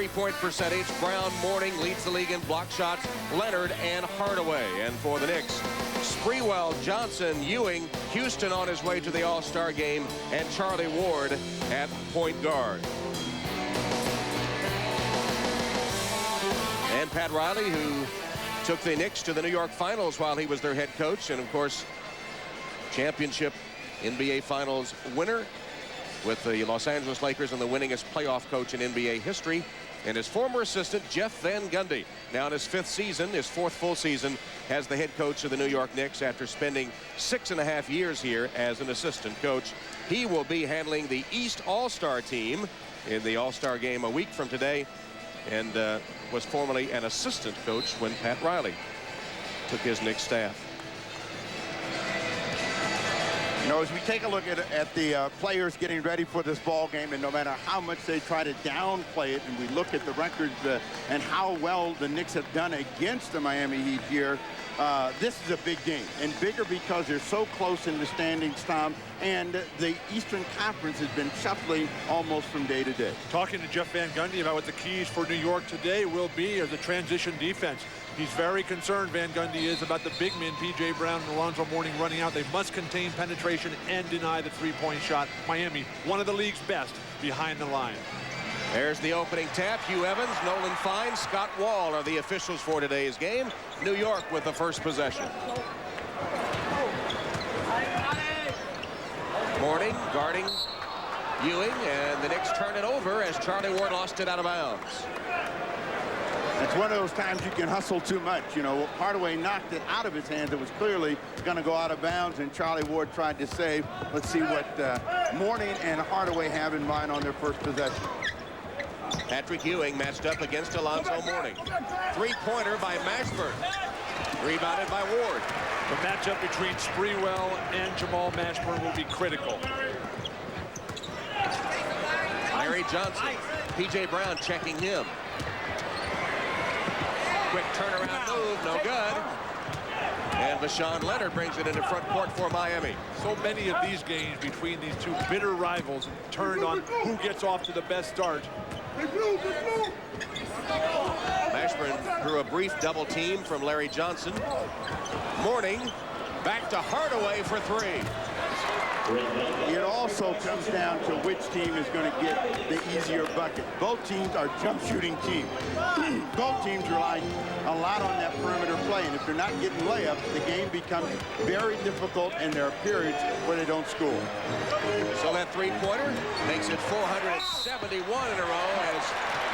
three-point percentage. Brown, Mourning leads the league in block shots. Leonard and Hardaway. And for the Knicks, Sprewell, Johnson, Ewing, Houston on his way to the All-Star game, and Charlie Ward at point guard. And Pat Riley, who took the Knicks to the New York Finals while he was their head coach, and of course, championship NBA Finals winner with the Los Angeles Lakers and the winningest playoff coach in NBA history. And his former assistant, Jeff Van Gundy, now in his 5th season, his 4th full season as the head coach of the New York Knicks after spending 6.5 years here as an assistant coach. He will be handling the East All-Star team in the All-Star game a week from today, and was formerly an assistant coach when Pat Riley took his Knicks staff. You know, as we take a look at the players getting ready for this ball game, and no matter how much they try to downplay it, and we look at the records and how well the Knicks have done against the Miami Heat here, this is a big game, and bigger because they're so close in the standings, Tom, and the Eastern Conference has been shuffling almost from day to day. Talking to Jeff Van Gundy about what the keys for New York today will be as a transition defense. He's very concerned, Van Gundy is, about the big men, P.J. Brown and Alonzo Mourning, running out. They must contain penetration and deny the three-point shot. Miami, one of the league's best behind the line. There's the opening tap. Hugh Evans, Nolan Fine, Scott Wall are the officials for today's game. New York with the first possession. Mourning guarding Ewing, and the Knicks turn it over as Charlie Ward lost it out of bounds. It's one of those times you can hustle too much. You know, Hardaway knocked it out of his hands. It was clearly going to go out of bounds, and Charlie Ward tried to save. Let's see what Mourning and Hardaway have in mind on their first possession. Patrick Ewing matched up against Alonzo Mourning. Three-pointer by Mashburn. Rebounded by Ward. The matchup between Sprewell and Jamal Mashburn will be critical. Larry Johnson. P.J. Brown checking him. Quick turnaround move, no good. And Vashawn Leonard brings it into front court for Miami. So many of these games between these two bitter rivals turned on who gets off to the best start. Mashburn drew a brief double team from Larry Johnson. Mourning back to Hardaway for three. It also comes down to which team is going to get the easier bucket. Both teams are jump shooting teams. Both teams rely a lot on that perimeter play, and if they're not getting layups, the game becomes very difficult, and there are periods where they don't score. So that three-pointer makes it 471 in a row as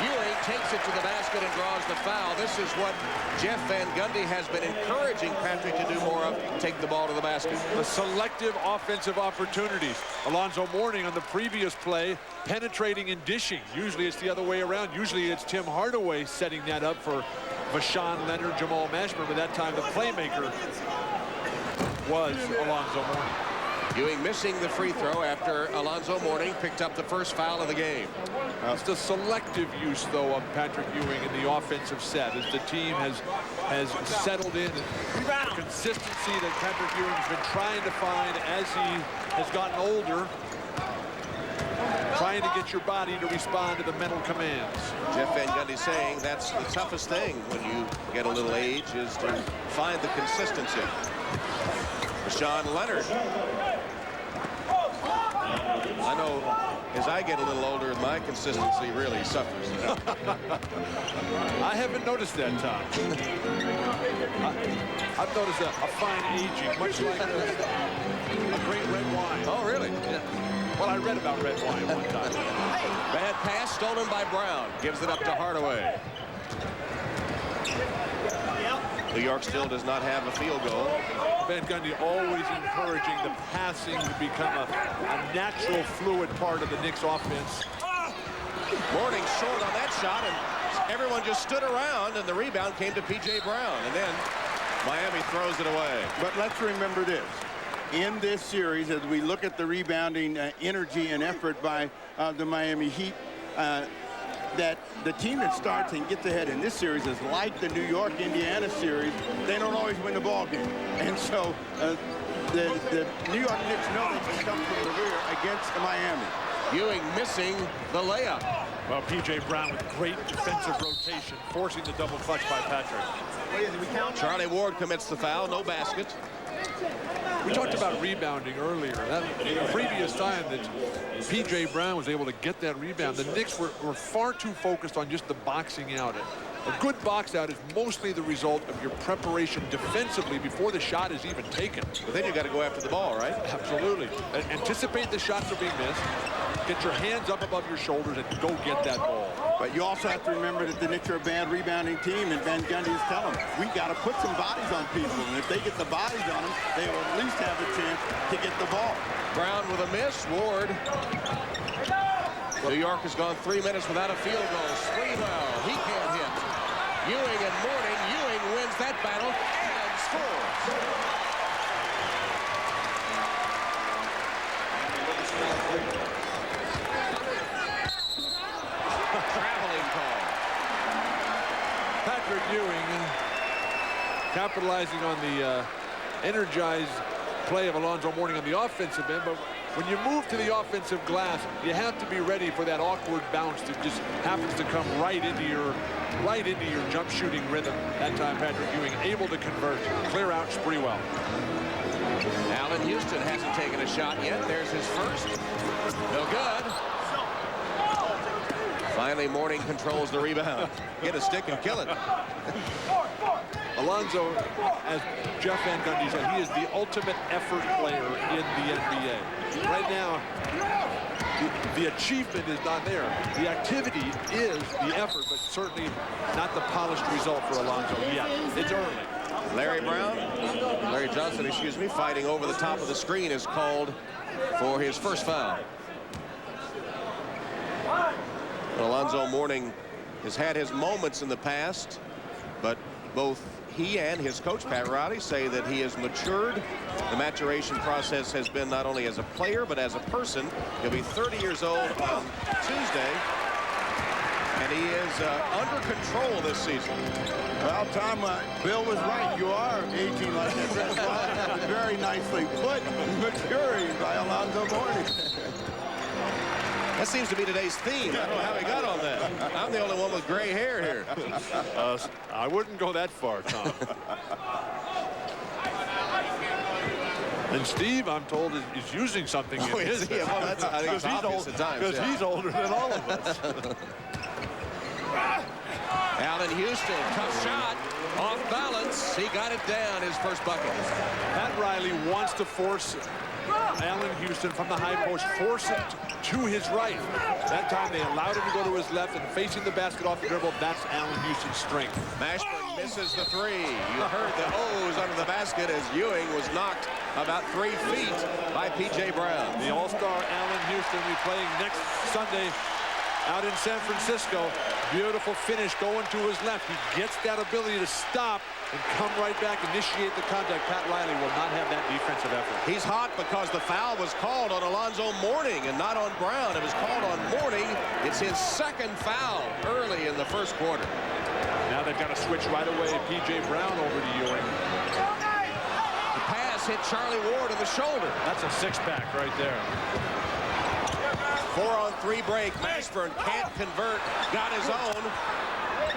Ewing takes it to the basket and draws the foul. This is what Jeff Van Gundy has been encouraging Patrick to do more of, take the ball to the basket. The selective offensive opportunities. Alonzo Mourning on the previous play, penetrating and dishing. Usually it's the other way around. Usually it's Tim Hardaway setting that up for Vashawn Leonard, Jamal Mashburn, but that time the playmaker was Alonzo Mourning. Ewing missing the free throw after Alonzo Mourning picked up the first foul of the game. It's the selective use, though, of Patrick Ewing in the offensive set as the team has settled in. Consistency that Patrick Ewing has been trying to find as he has gotten older. Trying to get your body to respond to the mental commands. Jeff Van Gundy saying that's the toughest thing when you get a little age is to find the consistency. Vashawn Leonard. I know as I get a little older, my consistency really suffers. I haven't noticed that, Tom. I've noticed a fine aging, much like a great red wine. Oh, really? Yeah. Well, I read about red wine one time. Bad pass stolen by Brown. Gives it up to Hardaway. New York still does not have a field goal. Van Gundy always encouraging the passing to become a natural, fluid part of the Knicks offense. Mourning short on that shot, and everyone just stood around, and the rebound came to P.J. Brown, and then Miami throws it away. But let's remember this. In this series, as we look at the rebounding energy and effort by the Miami Heat, that the team that starts and gets ahead in this series is like the New York-Indiana series. They don't always win the ball game. And so the New York Knicks know they can come from the rear against Miami. Ewing missing the layup. Well, P.J. Brown with great defensive rotation, forcing the double clutch by Patrick. Charlie Ward commits the foul. No basket. We talked about rebounding earlier. That the previous time that P.J. Brown was able to get that rebound, the Knicks were far too focused on just the boxing out. A good box out is mostly the result of your preparation defensively before the shot is even taken. But then you got to go after the ball, right? Absolutely. Anticipate the shots are being missed. Get your hands up above your shoulders and go get that ball. But you also have to remember that the Knicks are a bad rebounding team, and Van Gundy is telling them, we got to put some bodies on people, and if they get the bodies on them, they will at least have a chance to get the ball. Brown with a miss. Ward. New York has gone 3 minutes without a field goal. Sprewell, he can't hit. Ewing and Mourning. Ewing wins that battle and scores. Traveling call. Patrick Ewing capitalizing on the energized play of Alonzo Mourning on the offensive end, but when you move to the offensive glass, you have to be ready for that awkward bounce that just happens to come right into your jump shooting rhythm. That time Patrick Ewing able to convert, clear out Sprewell. Allen Houston hasn't taken a shot yet. There's his first. No good. Finally, Mourning controls the rebound. Get a stick and kill it. Alonzo, as Jeff Van Gundy said, he is the ultimate effort player in the NBA. Right now, the achievement is not there. The activity is the effort, but certainly not the polished result for Alonzo yet. It's early. Larry Johnson, excuse me, fighting over the top of the screen is called for his first foul. Alonzo Mourning has had his moments in the past, but both he and his coach, Pat Riley, say that he has matured. The maturation process has been not only as a player, but as a person. He'll be 30 years old on Tuesday, and he is under control this season. Well, Tom, Bill was right. You are aging like that. Very nicely put. Maturing by Alonzo Mourning. That seems to be today's theme. I don't know how he got on that. I'm the only one with gray hair here. I wouldn't go that far, Tom. And Steve, I'm told, is using something in his head. Well, that's, I think it's obvious at times. Because he's older than all of us. Allen Houston, tough shot. Off balance. He got it down, his first bucket. Pat Riley wants to force Allen Houston from the high post, force it to his right. That time they allowed him to go to his left, and facing the basket off the dribble, that's Allen Houston's strength. Mashburn misses the three. You heard the O's under the basket as Ewing was knocked about 3 feet by P.J. Brown. The all-star Allen Houston will be playing next Sunday out in San Francisco. Beautiful finish going to his left. He gets that ability to stop and come right back, initiate the contact. Pat Riley will not have that defensive effort. He's hot because the foul was called on Alonzo Mourning and not on Brown. It was called on Mourning. It's his second foul early in the first quarter. Now they've got to switch right away. P.J. Brown over to Ewing. The pass hit Charlie Ward in the shoulder. That's a six-pack right there. 4-on-3 break. Mashburn can't convert. Got his own.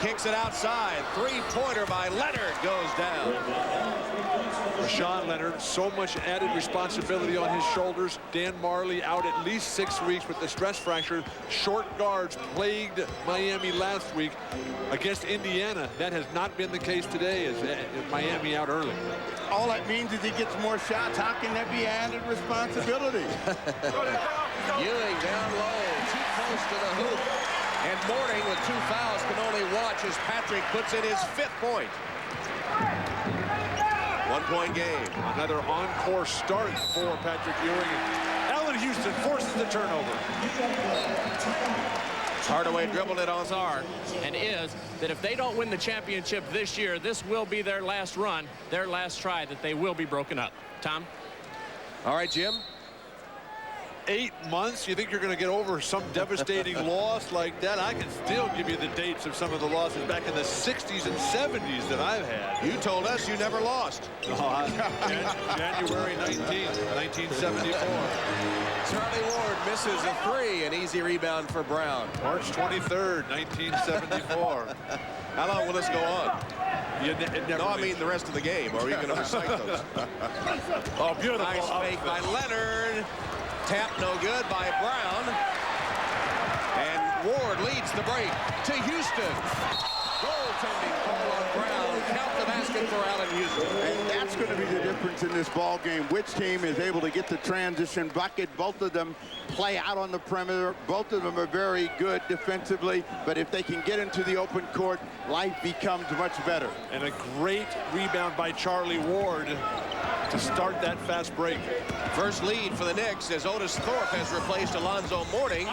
Kicks it outside. Three-pointer by Leonard goes down. Rashawn Leonard, so much added responsibility on his shoulders. Dan Marley out at least 6 weeks with the stress fracture. Short guards plagued Miami last week against Indiana. That has not been the case today, as Miami out early. All that means is he gets more shots. How can that be added responsibility? Ewing down low, too close to the hoop. And Mourning with 2 fouls can only watch as Patrick puts in his 5th point. 1-point game. Another encore start for Patrick Ewing. Allen Houston forces the turnover. Hardaway dribbled it on Czar. And is that if they don't win the championship this year, this will be their last run, their last try, that they will be broken up. Tom? All right, Jim. 8 months? You think you're going to get over some devastating loss like that? I can still give you the dates of some of the losses back in the 60s and 70s that I've had. You told us you never lost. January 19th, 1974. Charlie Ward misses a 3, an easy rebound for Brown. March 23rd, 1974. How long will this go on? No, I mean the rest of the game. Or are you going to recite those? Oh, beautiful. Nice fake by Leonard. Tap no good by Brown. And Ward leads the break to Houston. Goaltending call on Brown. Count the basket for Allen Houston. And that's going to be the difference in this ball game. Which team is able to get the transition bucket? Both of them play out on the perimeter. Both of them are very good defensively. But if they can get into the open court, life becomes much better. And a great rebound by Charlie Ward to start that fast break. First lead for the Knicks as Otis Thorpe has replaced Alonzo Mourning.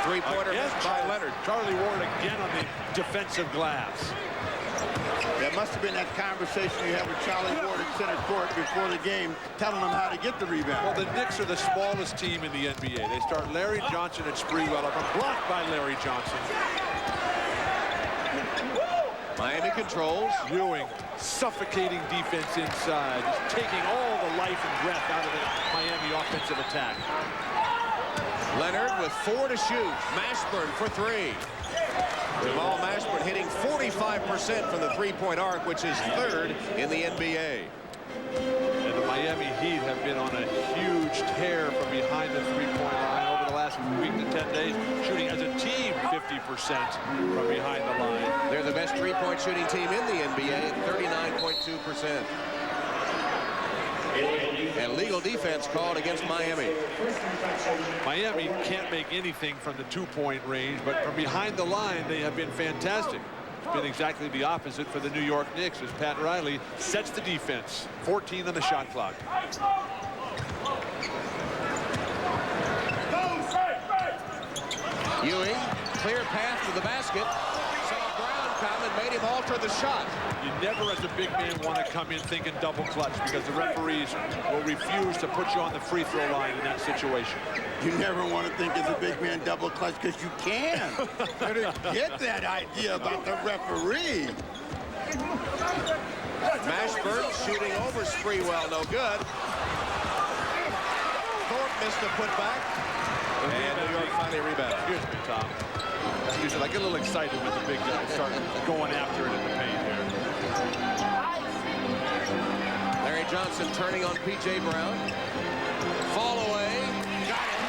Three-pointer missed by Leonard. Charlie Ward again on the defensive glass. That must have been that conversation you had with Charlie Ward at center court before the game, telling them how to get the rebound. Well, the Knicks are the smallest team in the NBA. They start Larry Johnson and Sprewell up, blocked by Larry Johnson. Miami controls. Ewing, suffocating defense inside, just taking all the life and breath out of the Miami offensive attack. Leonard with 4 to shoot. Mashburn for 3. Jamal Mashburn hitting 45% from the three-point arc, which is 3rd in the NBA. And the Miami Heat have been on a huge tear from behind the three-point line over the last week to 10 days, shooting as a team 50% from behind the line. They're the best three-point shooting team in the NBA at 39.2%. And legal defense called against Miami. Miami can't make anything from the two-point range, but from behind the line, they have been fantastic. It's been exactly the opposite for the New York Knicks as Pat Riley sets the defense. 14 on the shot clock. Ewing, clear path to the basket. Saw Brown come and made him alter the shot. You never, as a big man, want to come in thinking double clutch because the referees will refuse to put you on the free throw line in that situation. You never want to think as a big man double clutch because you can. You didn't get that idea about the referee. Mashburn shooting over Sprewell, no good. Thorpe missed a putback. And New York finally rebounded. Excuse me, Tom. Excuse me, I get a little excited when the big guys start going after it in the paint here. Larry Johnson turning on P.J. Brown. Fall away. Got it.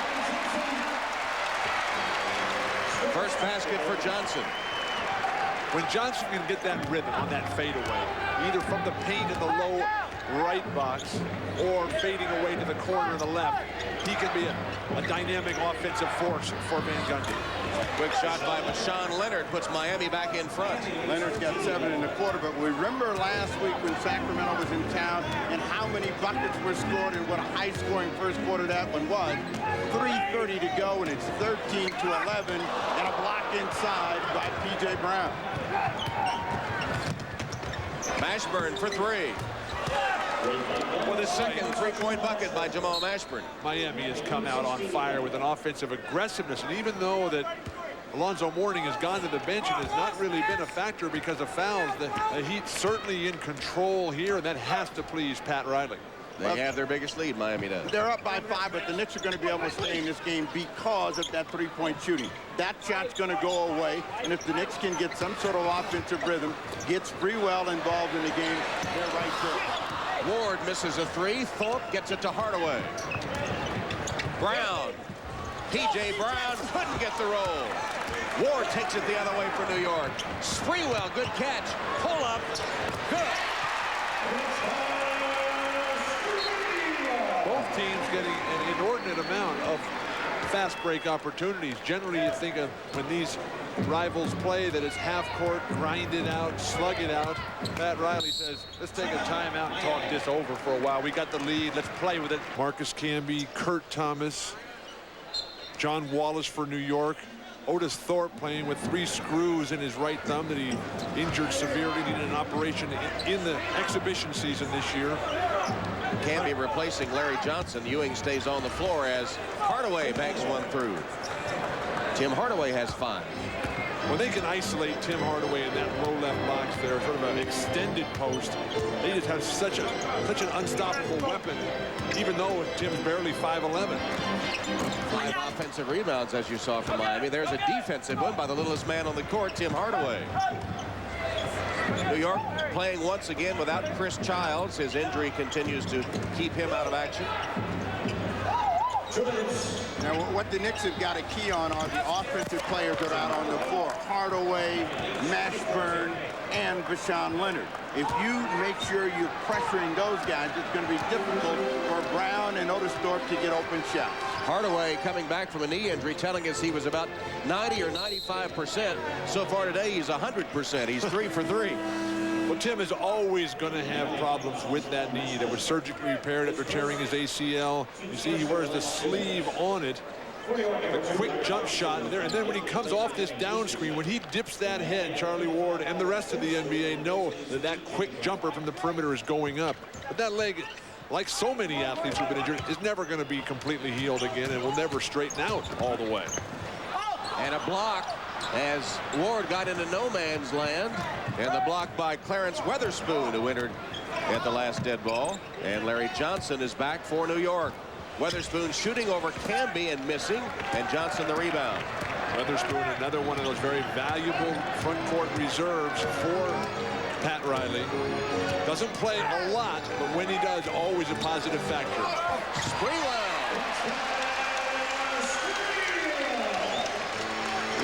First basket for Johnson. When Johnson can get that rhythm on that fadeaway, either from the paint in the low right box or fading away to the corner of the left, he can be a dynamic offensive force for Van Gundy. Quick shot by Sean Leonard puts Miami back in front. Leonard's got 7 in the quarter, but we remember last week when Sacramento was in town and how many buckets were scored and what a high-scoring first quarter that one was. 3:30 to go, and it's 13 to 11, and a block inside by P.J. Brown. Mashburn for 3. For the second three-point bucket by Jamal Mashburn. Miami has come out on fire with an offensive aggressiveness, and even though that Alonzo Mourning has gone to the bench and has not really been a factor because of fouls, the Heat certainly in control here, and that has to please Pat Riley. They have their biggest lead, Miami does. They're up by 5, but the Knicks are going to be able to stay in this game because of that three-point shooting. That shot's going to go away, and if the Knicks can get some sort of offensive rhythm, gets Sprewell involved in the game, they're right there. Ward misses a 3. Thorpe gets it to Hardaway. Brown. P.J. Brown couldn't get the roll. Ward takes it the other way for New York. Sprewell, good catch. Pull up. Good. Both teams getting an inordinate amount of fast break opportunities. Generally, you think of when these rivals play that it's half court, grind it out, slug it out. Pat Riley says, let's take a timeout and talk this over for a while. We got the lead. Let's play with it. Marcus Camby, Kurt Thomas, John Wallace for New York. Otis Thorpe playing with 3 screws in his right thumb that he injured severely, needed an operation in the exhibition season this year. Canby replacing Larry Johnson. Ewing stays on the floor as Hardaway banks one through. Tim Hardaway has 5. When they can isolate Tim Hardaway in that low left box there, sort of an extended post, they just have such an unstoppable weapon, even though Tim's barely 5'11". 5 offensive rebounds, as you saw from Miami. There's a defensive one by the littlest man on the court, Tim Hardaway. New York playing once again without Chris Childs. His injury continues to keep him out of action. Now, what the Knicks have got a key on are the offensive players that are out on the floor. Hardaway, Mashburn, and Vashawn Leonard. If you make sure you're pressuring those guys, it's going to be difficult for Brown and Otis Thorpe to get open shots. Hardaway coming back from a knee injury, telling us he was about 90 or 95%. So far today, he's 100%. He's 3 for 3. Well, Tim is always going to have problems with that knee that was surgically repaired after tearing his ACL. You see, he wears the sleeve on it. A quick jump shot there, and then when he comes off this down screen, when he dips that head, Charlie Ward and the rest of the NBA know that that quick jumper from the perimeter is going up. But that leg, like so many athletes who've been injured, is never going to be completely healed again and will never straighten out all the way. And a block as Ward got into no man's land, and the block by Clarence Weatherspoon, who entered at the last dead ball. And Larry Johnson is back for New York. Weatherspoon shooting over Canby and missing, and Johnson the rebound. Weatherspoon, another one of those very valuable front court reserves for Pat Riley. Doesn't play a lot, but when he does, always a positive factor. Springwell.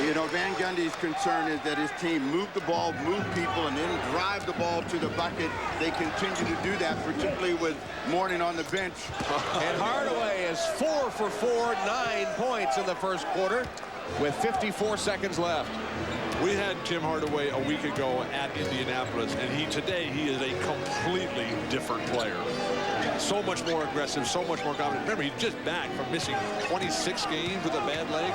You know, Van Gundy's concern is that his team move the ball, move people, and then drive the ball to the bucket. They continue to do that, particularly with Mourning on the bench. And Hardaway is 4 for 4, 9 points in the first quarter with 54 seconds left. We had Tim Hardaway a week ago at Indianapolis, and today he is a completely different player. So much more aggressive, so much more confident. Remember, he's just back from missing 26 games with a bad leg.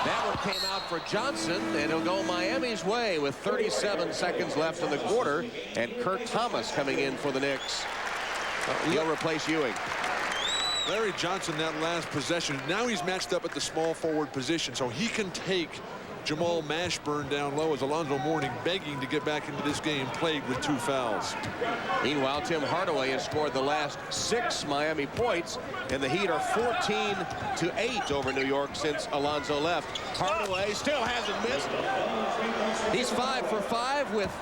That one came out for Johnson, and it'll go Miami's way with 37 seconds left in the quarter, and Kurt Thomas coming in for the Knicks. He'll replace Ewing. Larry Johnson, that last possession, now he's matched up at the small forward position, so he can take Jamal Mashburn down low as Alonzo Mourning, begging to get back into this game, plagued with 2 fouls. Meanwhile, Tim Hardaway has scored the last 6 Miami points, and the Heat are 14-8 over New York since Alonzo left. Hardaway still hasn't missed. He's 5 for 5 with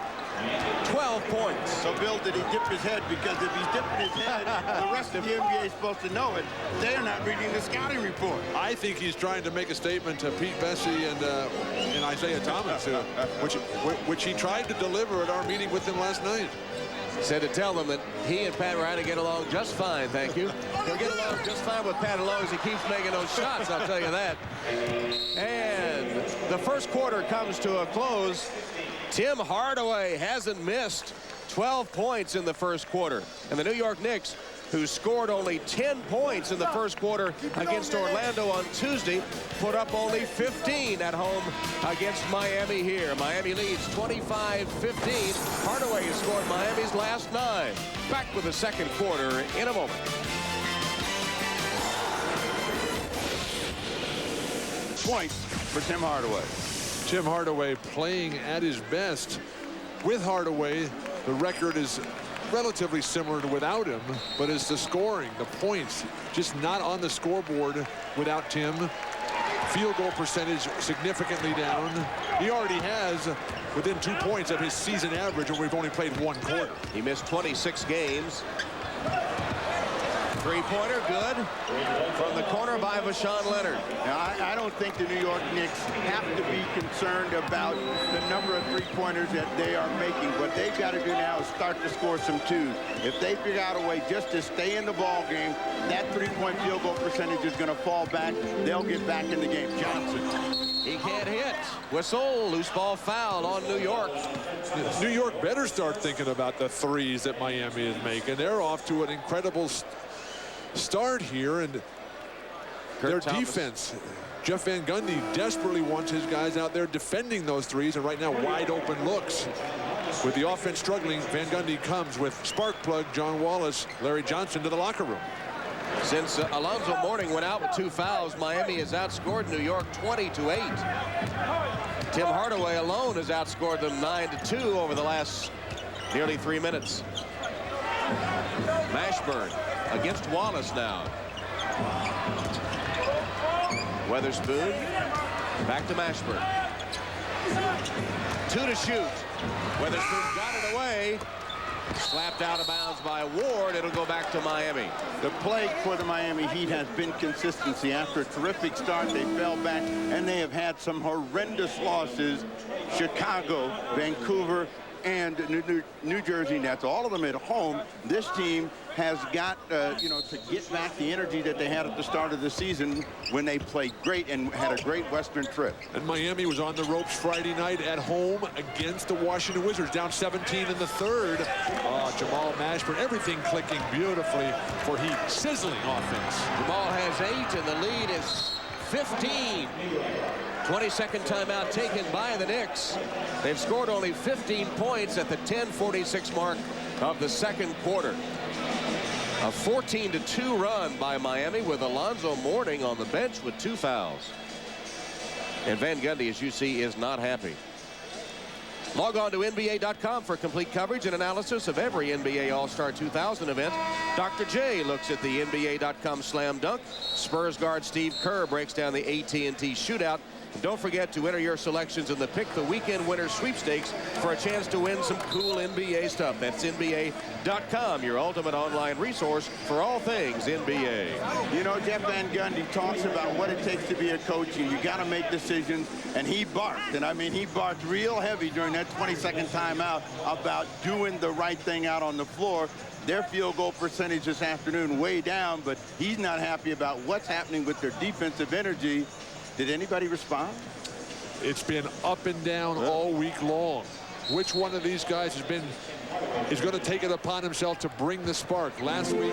12 points. So, Bill, did he dip his head? Because if he's dipping his head, the rest of the NBA is supposed to know it. They're not reading the scouting report. I think he's trying to make a statement to Pete Bessie and Isaiah Thomas, which he tried to deliver at our meeting with him last night. Said to tell them that he and Pat Riley get along just fine, thank you. He'll get along just fine with Pat as long as he keeps making those shots, I'll tell you that. And the first quarter comes to a close. Tim Hardaway hasn't missed. 12 points in the first quarter. And the New York Knicks, who scored only 10 points in the first quarter against Orlando on Tuesday, put up only 15 at home against Miami here. Miami leads 25-15. Hardaway has scored Miami's last 9. Back with the second quarter in a moment. Points for Tim Hardaway. Tim Hardaway playing at his best. With Hardaway, the record is relatively similar to without him, but it's the scoring, the points, just not on the scoreboard without Tim. Field goal percentage significantly down. He already has within 2 points of his season average, and we've only played 1 quarter. He missed 26 games. Three-pointer good from the corner by Vashawn Leonard. Now, I don't think the New York Knicks have to be concerned about the number of three-pointers that they are making. What they've got to do now is start to score some 2s. If they figure out a way just to stay in the ball game, that 3-point field goal percentage is going to fall back. They'll get back in the game. Johnson. He can't hit. Whistle, loose ball foul on New York. New York better start thinking about the 3s that Miami is making. They're off to an incredible start here, and their defense, Jeff Van Gundy desperately wants his guys out there defending those 3s, and right now wide open looks. With the offense struggling, Van Gundy comes with spark plug John Wallace, Larry Johnson to the locker room. Since Alonzo Mourning went out with 2 fouls, Miami has outscored New York 20-8. Tim Hardaway alone has outscored them 9-2 over the last nearly 3 minutes. Mashburn against Wallace now. Weatherspoon back to Mashburn. 2 to shoot. Weatherspoon got it away. Slapped out of bounds by Ward. It'll go back to Miami. The plague for the Miami Heat has been consistency. After a terrific start, they fell back, and they have had some horrendous losses. Chicago, Vancouver, and New Jersey Nets, all of them at home. This team has got, you know, to get back the energy that they had at the start of the season when they played great and had a great Western trip. And Miami was on the ropes Friday night at home against the Washington Wizards, down 17 in the third. Jamal Mashburn, everything clicking beautifully for Heat. Sizzling offense. Jamal has 8, and the lead is 15. 22nd timeout taken by the Knicks. They've scored only 15 points at the 10:46 mark of the second quarter. A 14-2 run by Miami with Alonzo Mourning on the bench with 2 fouls. And Van Gundy, as you see, is not happy. Log on to NBA.com for complete coverage and analysis of every NBA All-Star 2000 event. Dr. J looks at the NBA.com slam dunk. Spurs guard Steve Kerr breaks down the AT&T shootout. And don't forget to enter your selections in the Pick the Weekend Winner sweepstakes for a chance to win some cool NBA stuff. That's NBA.com, your ultimate online resource for all things NBA. You know, Jeff Van Gundy talks about what it takes to be a coach, and you got to make decisions, and he barked. And I mean, he barked real heavy during that 22nd timeout about doing the right thing out on the floor. Their field goal percentage this afternoon way down, but he's not happy about what's happening with their defensive energy. Did anybody respond? It's been up and down all week long. Which one of these guys is going to take it upon himself to bring the spark? Last week,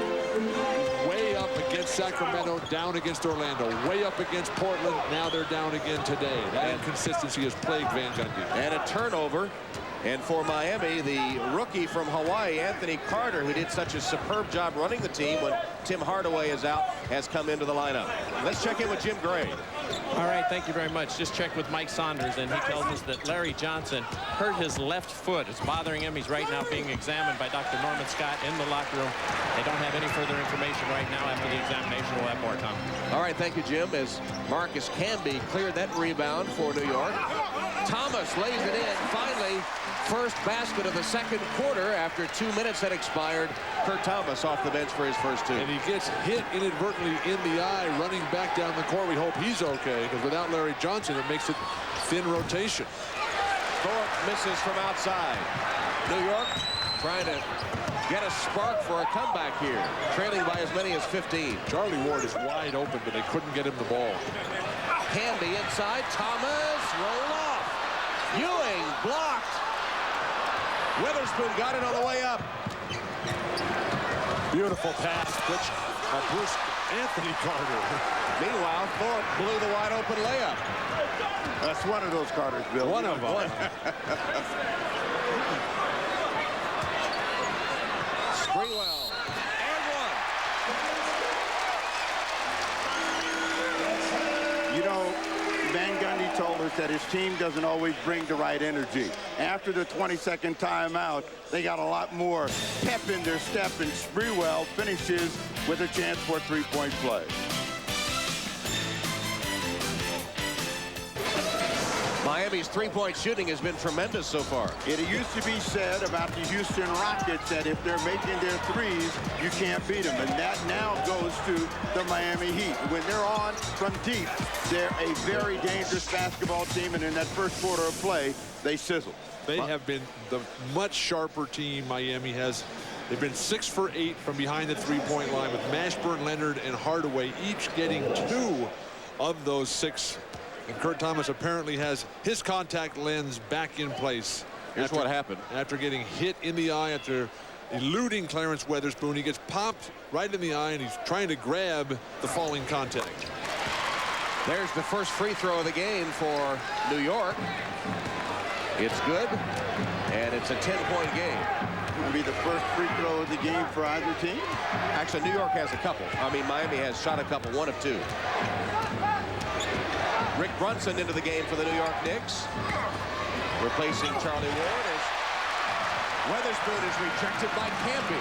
way up against Sacramento, down against Orlando, way up against Portland. Now they're down again today. That inconsistency has plagued Van Gundy. And a turnover. And for Miami, the rookie from Hawaii, Anthony Carter, who did such a superb job running the team when Tim Hardaway is out, has come into the lineup. Let's check in with Jim Gray. All right, thank you very much. Just checked with Mike Saunders, and he tells us that Larry Johnson hurt his left foot. It's bothering him. He's right now being examined by Dr. Norman Scott in the locker room. They don't have any further information right now. After the examination, we'll have more, Tom. All right, thank you, Jim. As Marcus Camby cleared that rebound for New York. Thomas lays it in. Finally, first basket of the second quarter after 2 minutes had expired. Kurt Thomas off the bench for his first 2. And he gets hit inadvertently in the eye running back down the court. We hope he's okay, because without Larry Johnson, it makes it thin rotation. Thorpe misses from outside. New York trying to get a spark for a comeback here, trailing by as many as 15. Charlie Ward is wide open, but they couldn't get him the ball. Hamby inside. Thomas roll off. Ewing blocked. Witherspoon got it on the way up. Beautiful pass, which Bruce Anthony Carter. Meanwhile, Thorpe blew the wide open layup. That's one of those Carters, Bill. One of them. Springwell. And one. You know, Van Gundy told us that his team doesn't always bring the right energy. After the 22nd timeout, they got a lot more pep in their step, and Sprewell finishes with a chance for a three-point play. Miami's three-point shooting has been tremendous so far. It used to be said about the Houston Rockets that if they're making their threes, you can't beat them. And that now goes to the Miami Heat. When they're on from deep, they're a very dangerous basketball team. And in that first quarter of play, they sizzle. They have been the much sharper team Miami has. They've been 6 for 8 from behind the three-point line, with Mashburn, Leonard, and Hardaway each getting 2 of those 6. And Kurt Thomas apparently has his contact lens back in place. Here's what happened. After getting hit in the eye, after eluding Clarence Weatherspoon, he gets popped right in the eye, and he's trying to grab the falling contact. There's the first free throw of the game for New York. It's good. And it's a 10-point game. It'll be the first free throw of the game for either team. Actually, New York has a couple. I mean, Miami has shot a couple, 1 of 2. Rick Brunson into the game for the New York Knicks, replacing Charlie Ward as Weatherspoon is rejected by Camby.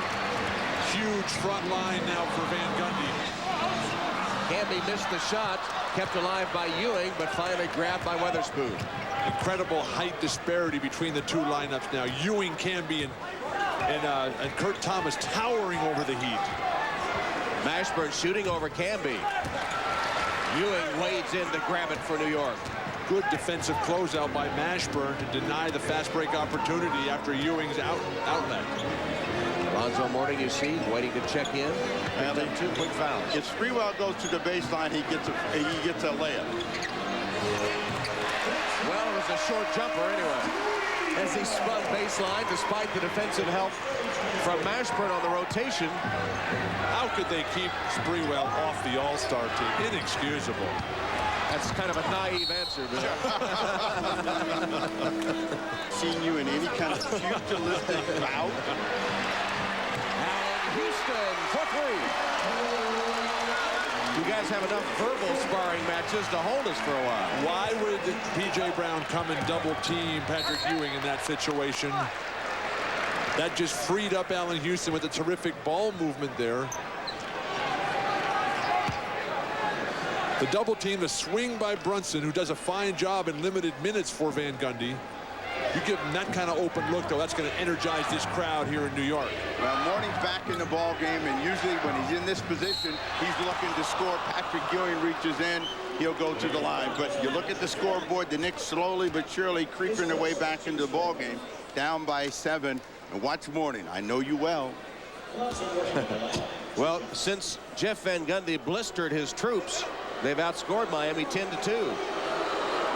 Huge front line now for Van Gundy. Camby missed the shot, kept alive by Ewing, but finally grabbed by Weatherspoon. Incredible height disparity between the two lineups now. Ewing, Camby, and Kurt Thomas towering over the Heat. Mashburn shooting over Camby. Ewing wades in to grab it for New York. Good defensive closeout by Mashburn to deny the fast break opportunity after Ewing's outlet. Alonzo Mourning, you see, waiting to check in. Well, 2 quick fouls. If Sprewell goes to the baseline, he gets a layup. Well, it was a short jumper anyway. As he spun baseline, despite the defensive help from Mashburn on the rotation. How could they keep Sprewell off the All-Star team? Inexcusable. That's kind of a naive answer, Bill. Seen you in any kind of pugilistic bout. And Houston for 3. You guys have enough verbal sparring matches to hold us for a while. Why would P.J. Brown come and double team Patrick Ewing in that situation? That just freed up Allen Houston with a terrific ball movement there. The double team, the swing by Brunson, who does a fine job in limited minutes for Van Gundy. You give him that kind of open look, though, that's going to energize this crowd here in New York. Well, Mourning's back in the ball game, and usually when he's in this position, he's looking to score. Patrick Ewing reaches in, he'll go to the line. But you look at the scoreboard, the Knicks slowly but surely creeping their way back into the ball game, down by 7. And watch Mourning. I know you well. Well, since Jeff Van Gundy blistered his troops, they've outscored Miami 10-2.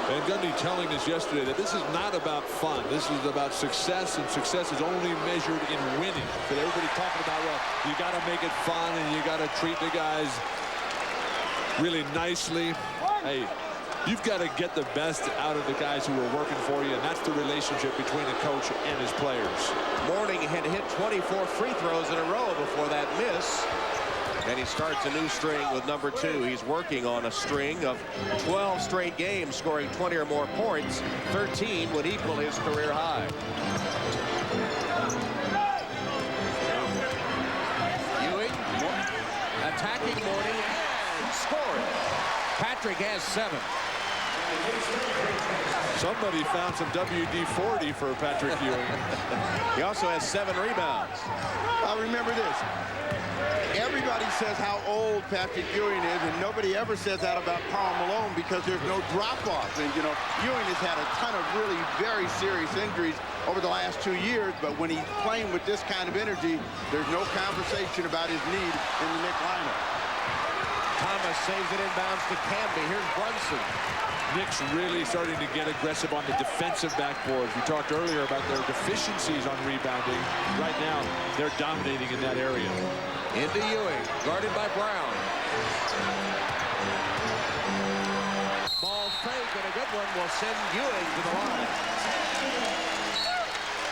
Van Gundy telling us yesterday that this is not about fun. This is about success, and success is only measured in winning. So everybody talking about, well, you got to make it fun and you got to treat the guys really nicely. Hey, you've got to get the best out of the guys who are working for you, and that's the relationship between the coach and his players. Mourning had hit 24 free throws in a row before that miss. And he starts a new string with number 2. He's working on a string of 12 straight games, scoring 20 or more points. 13 would equal his career high. Ewing attacking Mourning and scoring. Patrick has 7. Somebody found some WD-40 for Patrick Ewing. He also has 7 rebounds. Now remember this. Everybody says how old Patrick Ewing is, and nobody ever says that about Karl Malone because there's no drop-off. And, you know, Ewing has had a ton of really very serious injuries over the last 2 years, but when he's playing with this kind of energy, there's no conversation about his need in the Knicks lineup. Thomas saves it inbounds to Camby. Here's Brunson. Knicks really starting to get aggressive on the defensive backboards. We talked earlier about their deficiencies on rebounding. Right now, they're dominating in that area. Into Ewing, guarded by Brown. Ball fake, and a good one will send Ewing to the line.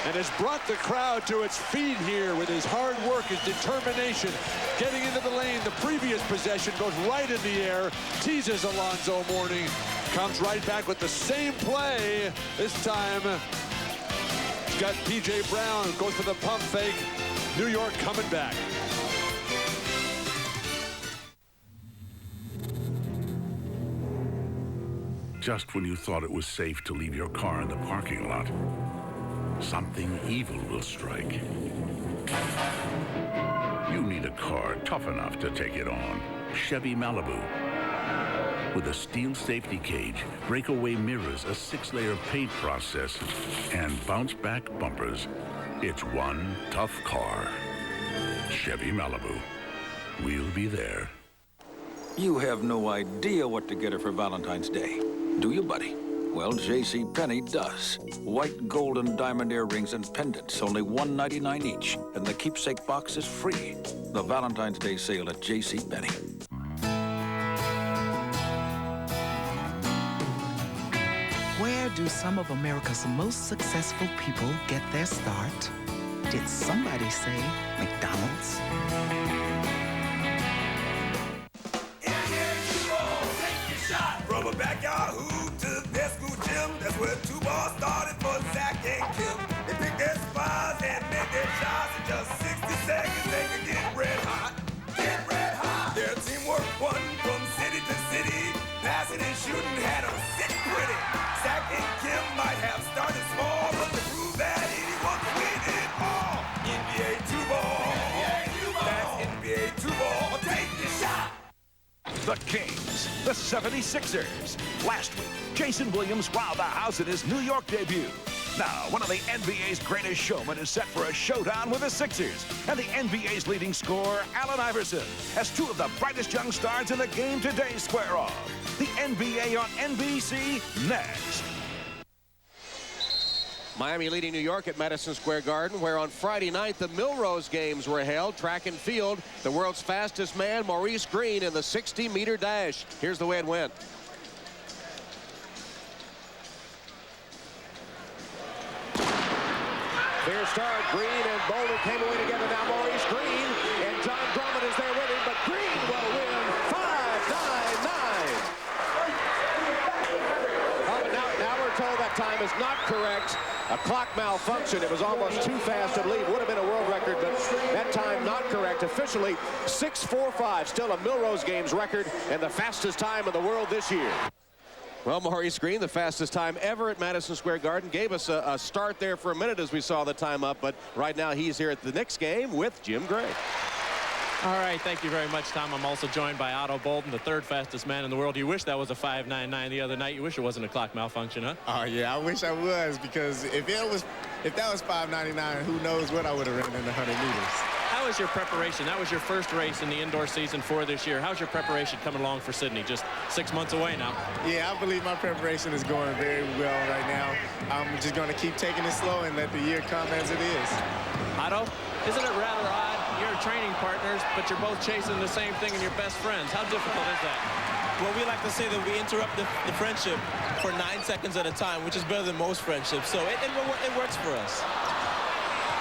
And has brought the crowd to its feet here with his hard work, his determination. Getting into the lane, the previous possession goes right in the air, teases Alonzo Mourning, comes right back with the same play. This time, he's got P.J. Brown, goes for the pump fake. New York coming back. Just when you thought it was safe to leave your car in the parking lot, something evil will strike. You need a car tough enough to take it on. Chevy Malibu. With a steel safety cage, breakaway mirrors, a 6-layer paint process, and bounce-back bumpers, it's one tough car. Chevy Malibu. We'll be there. You have no idea what to get her for Valentine's Day, do you, buddy? Well, JCPenney does. White, gold, and diamond earrings and pendants, only $1.99 each, and the keepsake box is free. The Valentine's Day sale at JCPenney. Where do some of America's most successful people get their start? Did somebody say McDonald's? From a backyard hoop to their school gym, that's where two balls started for Zach and Kim. They picked their spots and made their shots in just 60 seconds. They could get red hot, get red hot. Their teamwork won from city to city. Passing and shooting had them sitting pretty. Zach and Kim might have started small, but to prove that anyone can win it all. NBA 2-ball, that's NBA 2-ball. Take the shot. The Kings, the 76ers. Last week, Jason Williams wowed the house in his New York debut. Now, one of the NBA's greatest showmen is set for a showdown with the Sixers. And the NBA's leading scorer, Allen Iverson, as two of the brightest young stars in the game today square off. The NBA on NBC next. Miami leading New York at Madison Square Garden, where on Friday night the Milrose games were held. Track and field, the world's fastest man, Maurice Green, in the 60-meter dash. Here's the way it went. Fair start, Green and Boulder came away together. Now Maurice Green, and John Drummond is there with him, but Green will win 5-9-9. Now we're told that time is not correct. A clock malfunction. It was almost too fast to leave. Would have been a world record, but that time not correct. Officially 6:45, still a Milrose Games record and the fastest time in the world this year. Well, Maurice Green, the fastest time ever at Madison Square Garden, gave us a start there for a minute as we saw the time up, but right now he's here at the Knicks game with Jim Gray. All right, thank you very much, Tom. I'm also joined by Otto Bolden, the third fastest man in the world. You wish that was a 5.99 the other night. You wish it wasn't a clock malfunction, huh? Oh, yeah, I wish I was, because if that was 5.99, who knows what I would have ran in the 100 meters. How was your preparation? That was your first race in the indoor season for this year. How's your preparation coming along for Sydney? Just 6 months away now. Yeah, I believe my preparation is going very well right now. I'm just going to keep taking it slow and let the year come as it is. Otto, isn't it rather odd? You're training partners, but you're both chasing the same thing and you're best friends. How difficult is that? Well, we like to say that we interrupt the friendship for 9 seconds at a time, which is better than most friendships. So it works for us.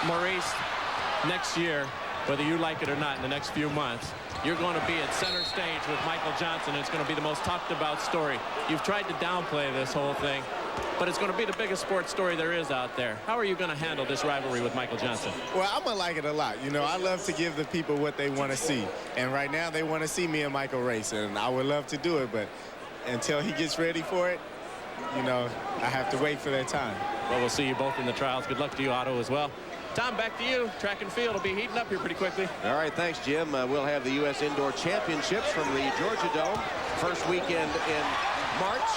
Maurice, next year, whether you like it or not, in the next few months, you're going to be at center stage with Michael Johnson, and it's going to be the most talked about story. You've tried to downplay this whole thing, but it's going to be the biggest sports story there is out there. How are you going to handle this rivalry with Michael Johnson? Well, I'm going to like it a lot. You know, I love to give the people what they want to see. And right now they want to see me and Michael race, and I would love to do it, but until he gets ready for it, you know, I have to wait for that time. Well, we'll see you both in the trials. Good luck to you, Otto, as well. Tom, back to you. Track and field will be heating up here pretty quickly. All right, thanks, Jim. We'll have the U.S. Indoor Championships from the Georgia Dome. First weekend in March,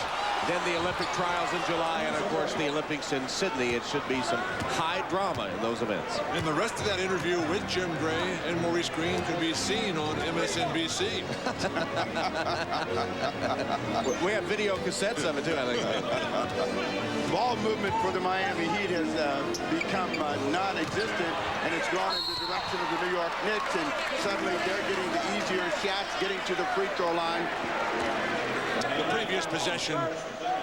then the Olympic trials in July, and, of course, the Olympics in Sydney. It should be some high drama in those events. And the rest of that interview with Jim Gray and Maurice Green can be seen on MSNBC. We have video cassettes of it, too, I think. Ball movement for the Miami Heat has become non-existent, and it's gone in the direction of the New York Knicks, and suddenly they're getting the easier shots, getting to the free throw line. The previous possession,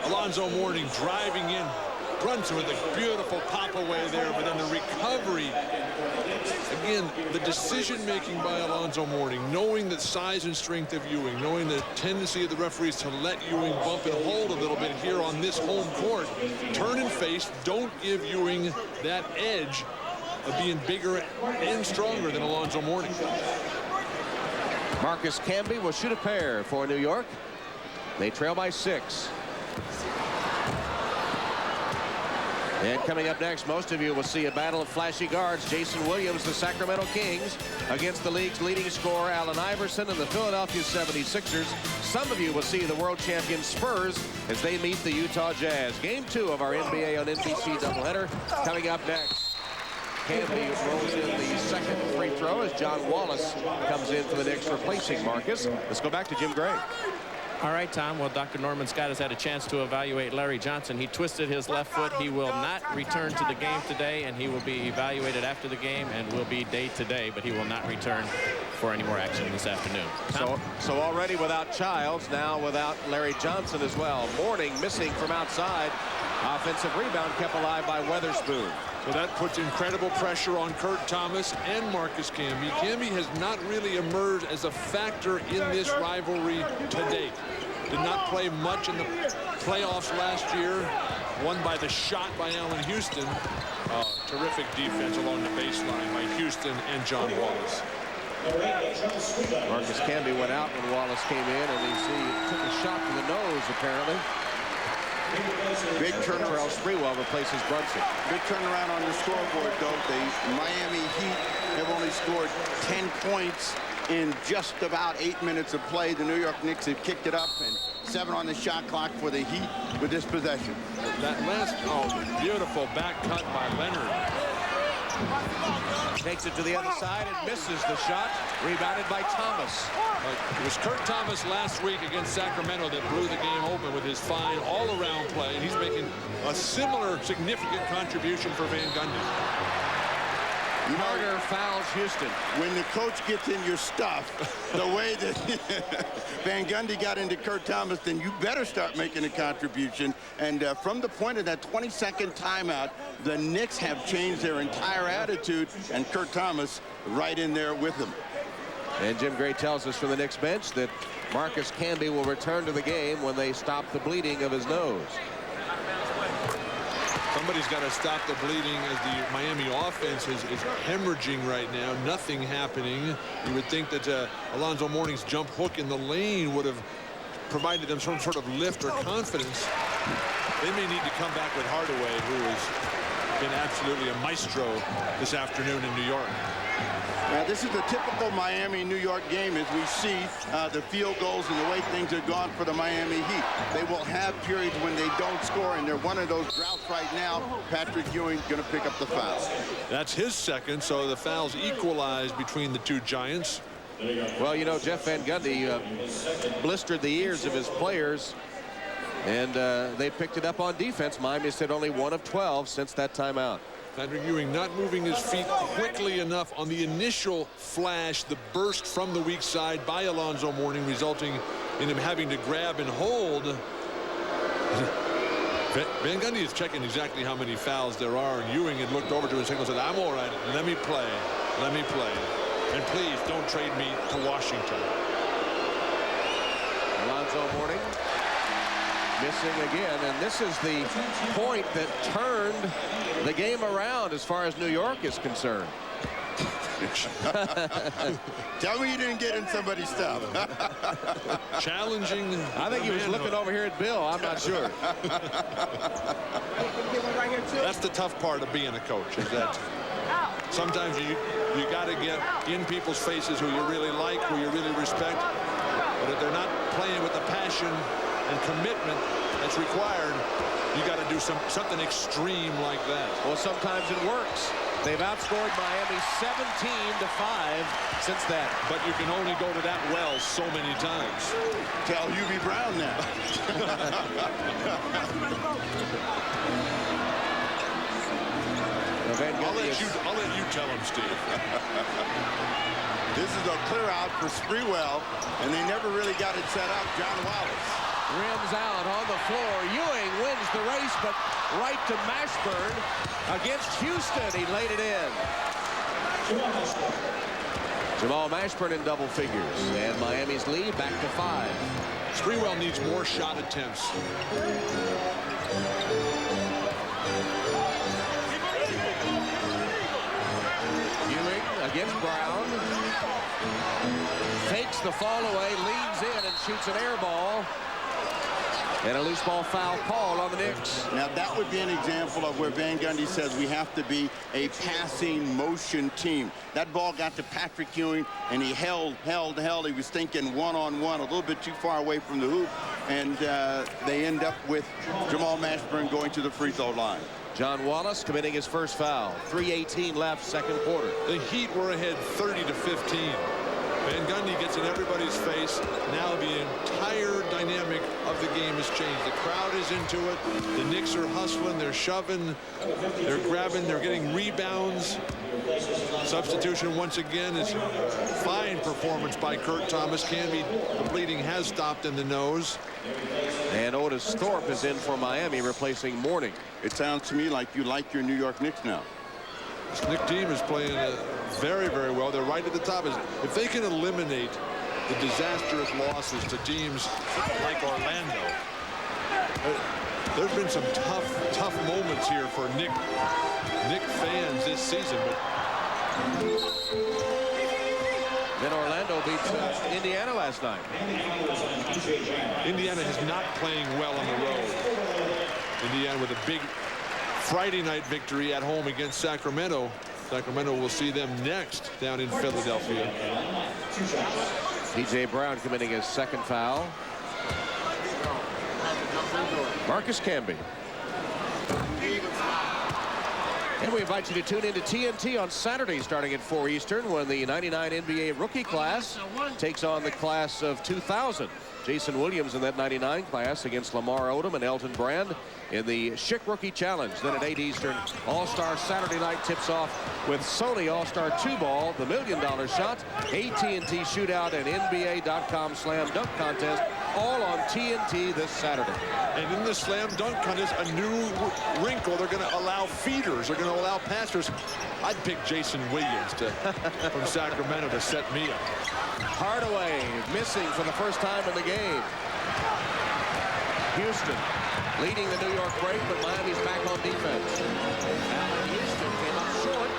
Alonzo Mourning driving in, runs with a beautiful pop away there, but then the recovery. Again, the decision-making by Alonzo Mourning, knowing the size and strength of Ewing, knowing the tendency of the referees to let Ewing bump and hold a little bit here on this home court. Turn and face, don't give Ewing that edge of being bigger and stronger than Alonzo Mourning. Marcus Camby will shoot a pair for New York. They trail by 6. And coming up next, most of you will see a battle of flashy guards. Jason Williams, the Sacramento Kings, against the league's leading scorer, Allen Iverson, and the Philadelphia 76ers. Some of you will see the world champion Spurs as they meet the Utah Jazz. Game 2 of our NBA on NBC doubleheader coming up next. Camby rolls in the second free throw as John Wallace comes in for the Knicks, replacing Marcus. Let's go back to Jim Gray. All right, Tom. Well, Dr. Norman Scott has had a chance to evaluate Larry Johnson. He twisted his left foot. He will not return to the game today, and he will be evaluated after the game and will be day-to-day, but he will not return for any more action this afternoon. So already without Childs, now without Larry Johnson as well. Mourning missing from outside. Offensive rebound kept alive by Weatherspoon. So that puts incredible pressure on Kurt Thomas and Marcus Camby. Camby has not really emerged as a factor in this rivalry to date. Did not play much in the playoffs last year. Won by the shot by Allen Houston. Terrific defense along the baseline by Houston and John Wallace. Marcus Camby went out when Wallace came in, and he took a shot to the nose, apparently. Big turnaround. Terrell Sprewell replaces Brunson. Big turnaround on the scoreboard, though. The Miami Heat have only scored 10 points in just about 8 minutes of play. The New York Knicks have kicked it up, and 7 on the shot clock for the Heat with this possession. That last, beautiful back cut by Leonard. Takes it to the other side and misses the shot. Rebounded by Thomas. It was Kurt Thomas last week against Sacramento that blew the game open with his fine all-around play, and he's making a similar significant contribution for Van Gundy. Carter fouls Houston. When the coach gets in your stuff, the way that Van Gundy got into Kurt Thomas, then you better start making a contribution. And from the point of that 20-second timeout, the Knicks have changed their entire attitude, and Kurt Thomas right in there with them. And Jim Gray tells us from the Knicks bench that Marcus Camby will return to the game when they stop the bleeding of his nose. Somebody's got to stop the bleeding as the Miami offense is hemorrhaging right now. Nothing happening. You would think that Alonzo Mourning's jump hook in the lane would have provided them some sort of lift or confidence. They may need to come back with Hardaway, who has been absolutely a maestro this afternoon in New York. Now, this is a typical Miami-New York game as we see the field goals and the way things are gone for the Miami Heat. They will have periods when they don't score, and they're one of those droughts right now. Patrick Ewing going to pick up the foul. That's his second, so the fouls equalized between the two Giants. Well, you know, Jeff Van Gundy blistered the ears of his players, and they picked it up on defense. Miami's hit only 1 of 12 since that timeout. Patrick Ewing not moving his feet quickly enough on the initial flash, the burst from the weak side by Alonzo Mourning, resulting in him having to grab and hold. Van Gundy is checking exactly how many fouls there are, and Ewing had looked over to his signal and said, "I'm all right, let me play, and please don't trade me to Washington." Alonzo Mourning missing again, and this is the point that turned the game around as far as New York is concerned. Tell me you didn't get in somebody's stuff. Challenging. I think he was looking over here at Bill. I'm not sure. That's the tough part of being a coach, is that sometimes you got to get in people's faces who you really like, who you really respect. But if they're not playing with the passion and commitment that's required, you got to do something extreme like that. Well, sometimes it works. They've outscored Miami 17-5 since that. But you can only go to that well so many times. Tell Hubie Brown that. I'll let you tell him, Steve. This is a clear out for Sprewell, and they never really got it set up. John Wallace rims out on the floor. Ewing wins the race, but right to Mashburn against Houston. He laid it in. Jamal Mashburn in double figures, and Miami's lead back to 5. Sprewell needs more shot attempts. Ewing against Brown. Fakes the fall away, leans in and shoots an air ball. And a loose ball foul call on the Knicks. Now that would be an example of where Van Gundy says we have to be a passing motion team. That ball got to Patrick Ewing, and he held. He was thinking one-on-one, a little bit too far away from the hoop, and they end up with Jamal Mashburn going to the free throw line. John Wallace committing his first foul. 3:18 left, second quarter. The Heat were ahead 30-15. Van Gundy gets in everybody's face. Now the entire dynamic of the game has changed. The crowd is into it. The Knicks are hustling. They're shoving. They're grabbing. They're getting rebounds. Substitution once again is fine performance by Kurt Thomas. Canby, the bleeding has stopped in the nose. And Otis Thorpe is in for Miami, replacing Mourning. It sounds to me like you like your New York Knicks now. This Knicks team is playing very, very well. They're right at the top. If they can eliminate the disastrous losses to teams like Orlando, there's been some tough moments here for Knick fans this season. But then Orlando beats Indiana last night. Indiana is not playing well on the road. Indiana with a big Friday night victory at home against Sacramento. Sacramento will see them next down in Philadelphia. P.J. Brown committing his second foul. Marcus Camby. And we invite you to tune in to TNT on Saturday starting at 4 Eastern when the 99 NBA rookie class takes on the class of 2000. Jason Williams in that 99 class against Lamar Odom and Elton Brand in the Schick Rookie Challenge. Then at 8 Eastern, All-Star Saturday night tips off with Sony All-Star 2-ball, the $1 Million Shot, AT&T Shootout, and NBA.com Slam Dunk Contest, all on TNT this Saturday. And in the Slam Dunk Contest, a new wrinkle. They're going to allow feeders. They're going to allow passers. I'd pick Jason Williams from Sacramento to set me up. Hardaway missing for the first time in the game. Houston leading the New York break, but Miami's back on defense. Houston came up short.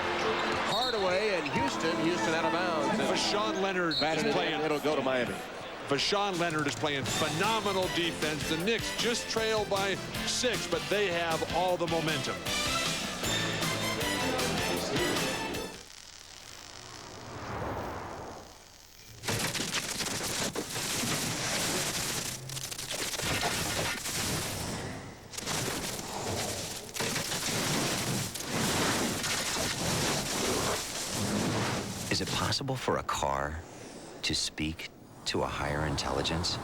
Hardaway and Houston out of bounds. Vashawn Leonard is playing. It'll go to Miami. Vashawn Leonard is playing phenomenal defense. The Knicks just trail by 6, but they have all the momentum. Is it possible for a car to speak to a higher intelligence?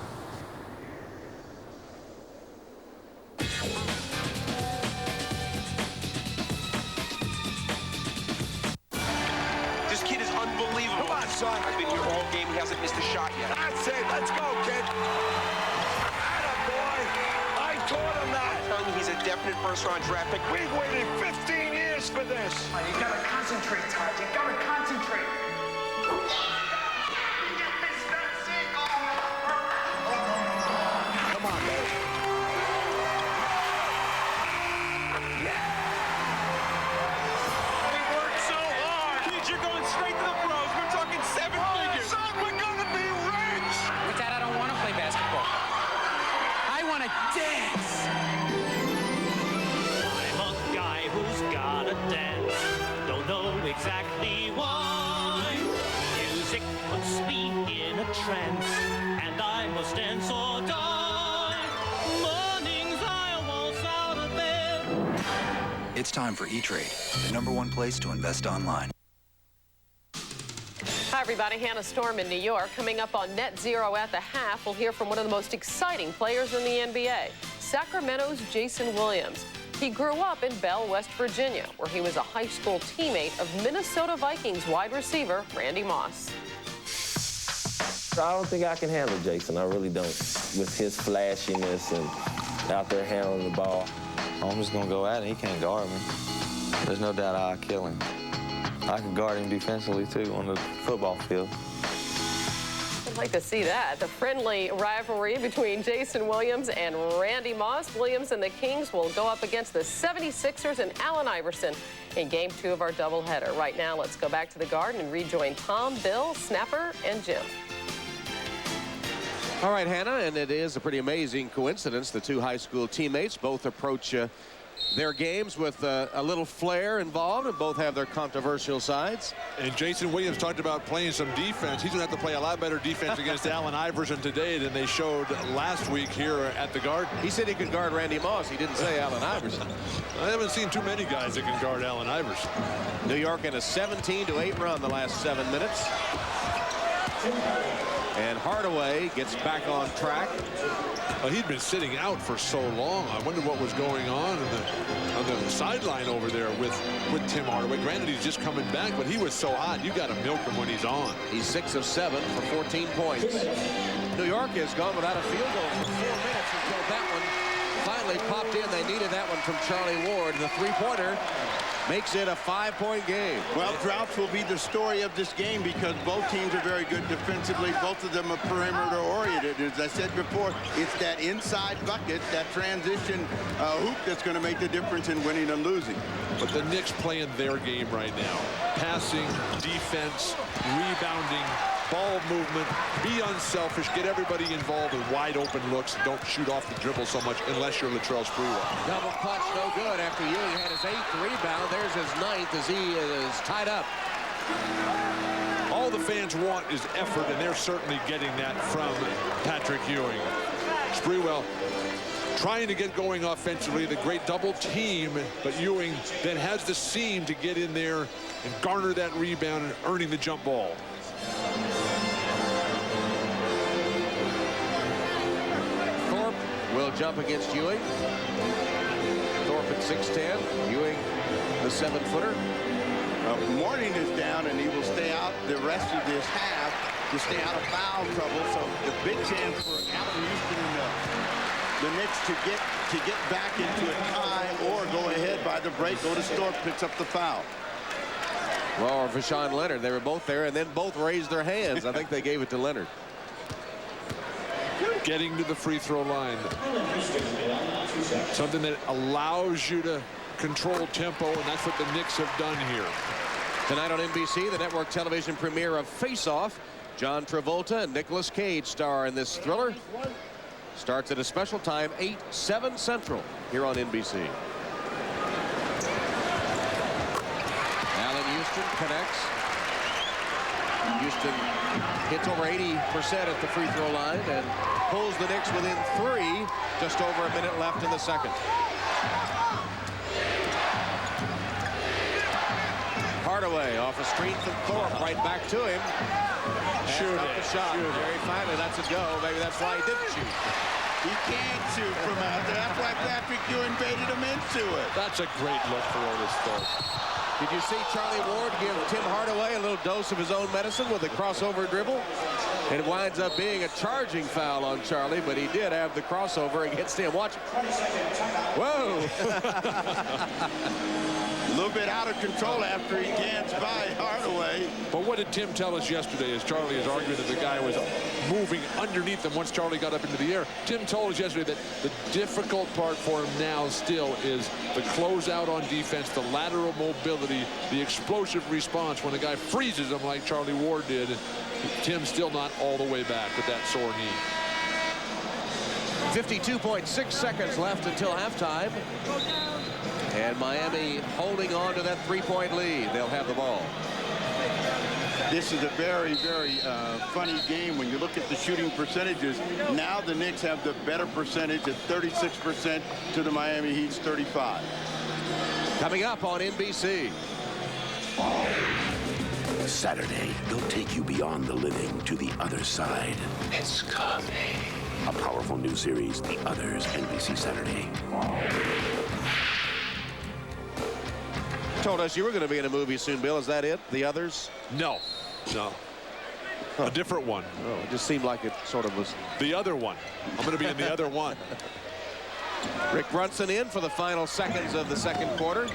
This kid is unbelievable. Come on, son. I've been here all game. He hasn't missed a shot yet. That's it. Let's go, kid. Attaboy. I taught him that. I'm telling you, he's a definite first-round draft pick. We've waited 15 years for this. You gotta concentrate, Todd. You gotta concentrate. Come on, baby. We worked so hard. Kids, you're going straight to the pros. We're talking 7 figures. Son, we're gonna be rich. With that, I don't want to play basketball. I want to dance. I'm a guy who's gotta dance. Don't know exactly why. Music puts me in a trance, and I must dance or die. Mornings I waltz out of bed. It's time for E-Trade, the #1 place to invest online. Hi, everybody. Hannah Storm in New York. Coming up on Net Zero at the half, we'll hear from one of the most exciting players in the NBA, Sacramento's Jason Williams. He grew up in Bell, West Virginia, where he was a high school teammate of Minnesota Vikings wide receiver Randy Moss. I don't think I can handle Jason. I really don't. With his flashiness and out there handling the ball. I'm just going to go at it. He can't guard me. There's no doubt I'll kill him. I can guard him defensively, too, on the football field. I'd like to see that. The friendly rivalry between Jason Williams and Randy Moss. Williams and the Kings will go up against the 76ers and Allen Iverson in Game 2 of our doubleheader. Right now, let's go back to the Garden and rejoin Tom, Bill, Snapper, and Jim. All right, Hannah, and it is a pretty amazing coincidence. The two high school teammates both approach their games with a little flair involved, and both have their controversial sides. And Jason Williams talked about playing some defense. He's going to have to play a lot better defense against Allen Iverson today than they showed last week here at the Garden. He said he could guard Randy Moss. He didn't say Allen Iverson. I haven't seen too many guys that can guard Allen Iverson. New York in a 17-8 run the last 7 minutes. And Hardaway gets back on track. Well, he'd been sitting out for so long. I wonder what was going on the sideline over there with Tim Hardaway. Granted, he's just coming back, but he was so hot. You got to milk him when he's on. He's 6 of 7 for 14 points. New York has gone without a field goal for 4 minutes until that one finally popped in. They needed that one from Charlie Ward. The three-pointer makes it a 5-point game. Well, droughts will be the story of this game because both teams are very good defensively. Both of them are perimeter-oriented. As I said before, it's that inside bucket, that transition hoop that's going to make the difference in winning and losing. But the Knicks playing their game right now. Passing, defense, rebounding, ball movement, be unselfish, get everybody involved in wide open looks. Don't shoot off the dribble so much unless you're Latrell Sprewell. Double clutch, no good after Ewing had his 8th rebound. There's his 9th as he is tied up. All the fans want is effort, and they're certainly getting that from Patrick Ewing. Sprewell trying to get going offensively, the great double team, but Ewing then has the seam to get in there and garner that rebound and earning the jump ball. Thorpe will jump against Ewing. Thorpe at 6'10", Ewing the 7-footer. Morning is down, and he will stay out the rest of this half to stay out of foul trouble. So the big chance for Allen Houston and the Knicks to get back into a tie or go ahead by the break. Otis Thorpe picks up the foul. Well, or Vashawn Leonard, they were both there, and then both raised their hands. I think they gave it to Leonard. Getting to the free throw line. Something that allows you to control tempo, and that's what the Knicks have done here. Tonight on NBC, the network television premiere of Face Off. John Travolta and Nicolas Cage star in this thriller. Starts at a special time, 8/7 Central, here on NBC. Allen Houston connects. Houston hits over 80% at the free throw line and pulls the Knicks within 3, just over a minute left in the second. Hardaway off a screen from Thorpe, right back to him. Shoot up the shot. Very finally lets it go. Maybe that's why he didn't shoot. He can't shoot from out there. That's why Patrick Ewing baited him into it. That's a great look for Otis Thorpe. Did you see Charlie Ward give Tim Hardaway a little dose of his own medicine with a crossover dribble? It winds up being a charging foul on Charlie, but he did have the crossover against him. Watch it. Whoa! A little bit out of control after he gets by Hardaway. But what did Tim tell us yesterday as Charlie is arguing that the guy was moving underneath him once Charlie got up into the air? Tim told us yesterday that the difficult part for him now still is the closeout on defense, the lateral mobility, the explosive response when a guy freezes him like Charlie Ward did. Tim's still not all the way back with that sore knee. 52.6 seconds left until halftime. And Miami holding on to that 3-point lead. They'll have the ball. This is a very, very funny game when you look at the shooting percentages. Now the Knicks have the better percentage at 36% to the Miami Heat's 35. Coming up on NBC. Saturday, they'll take you beyond the living to the other side. It's coming. A powerful new series, The Others, NBC Saturday. Told us you were going to be in a movie soon, Bill. Is that it? The Others? No. No. A different one. Oh, it just seemed like it sort of was. The other one. I'm going to be in the other one. Rick Brunson in for the final seconds of the second quarter.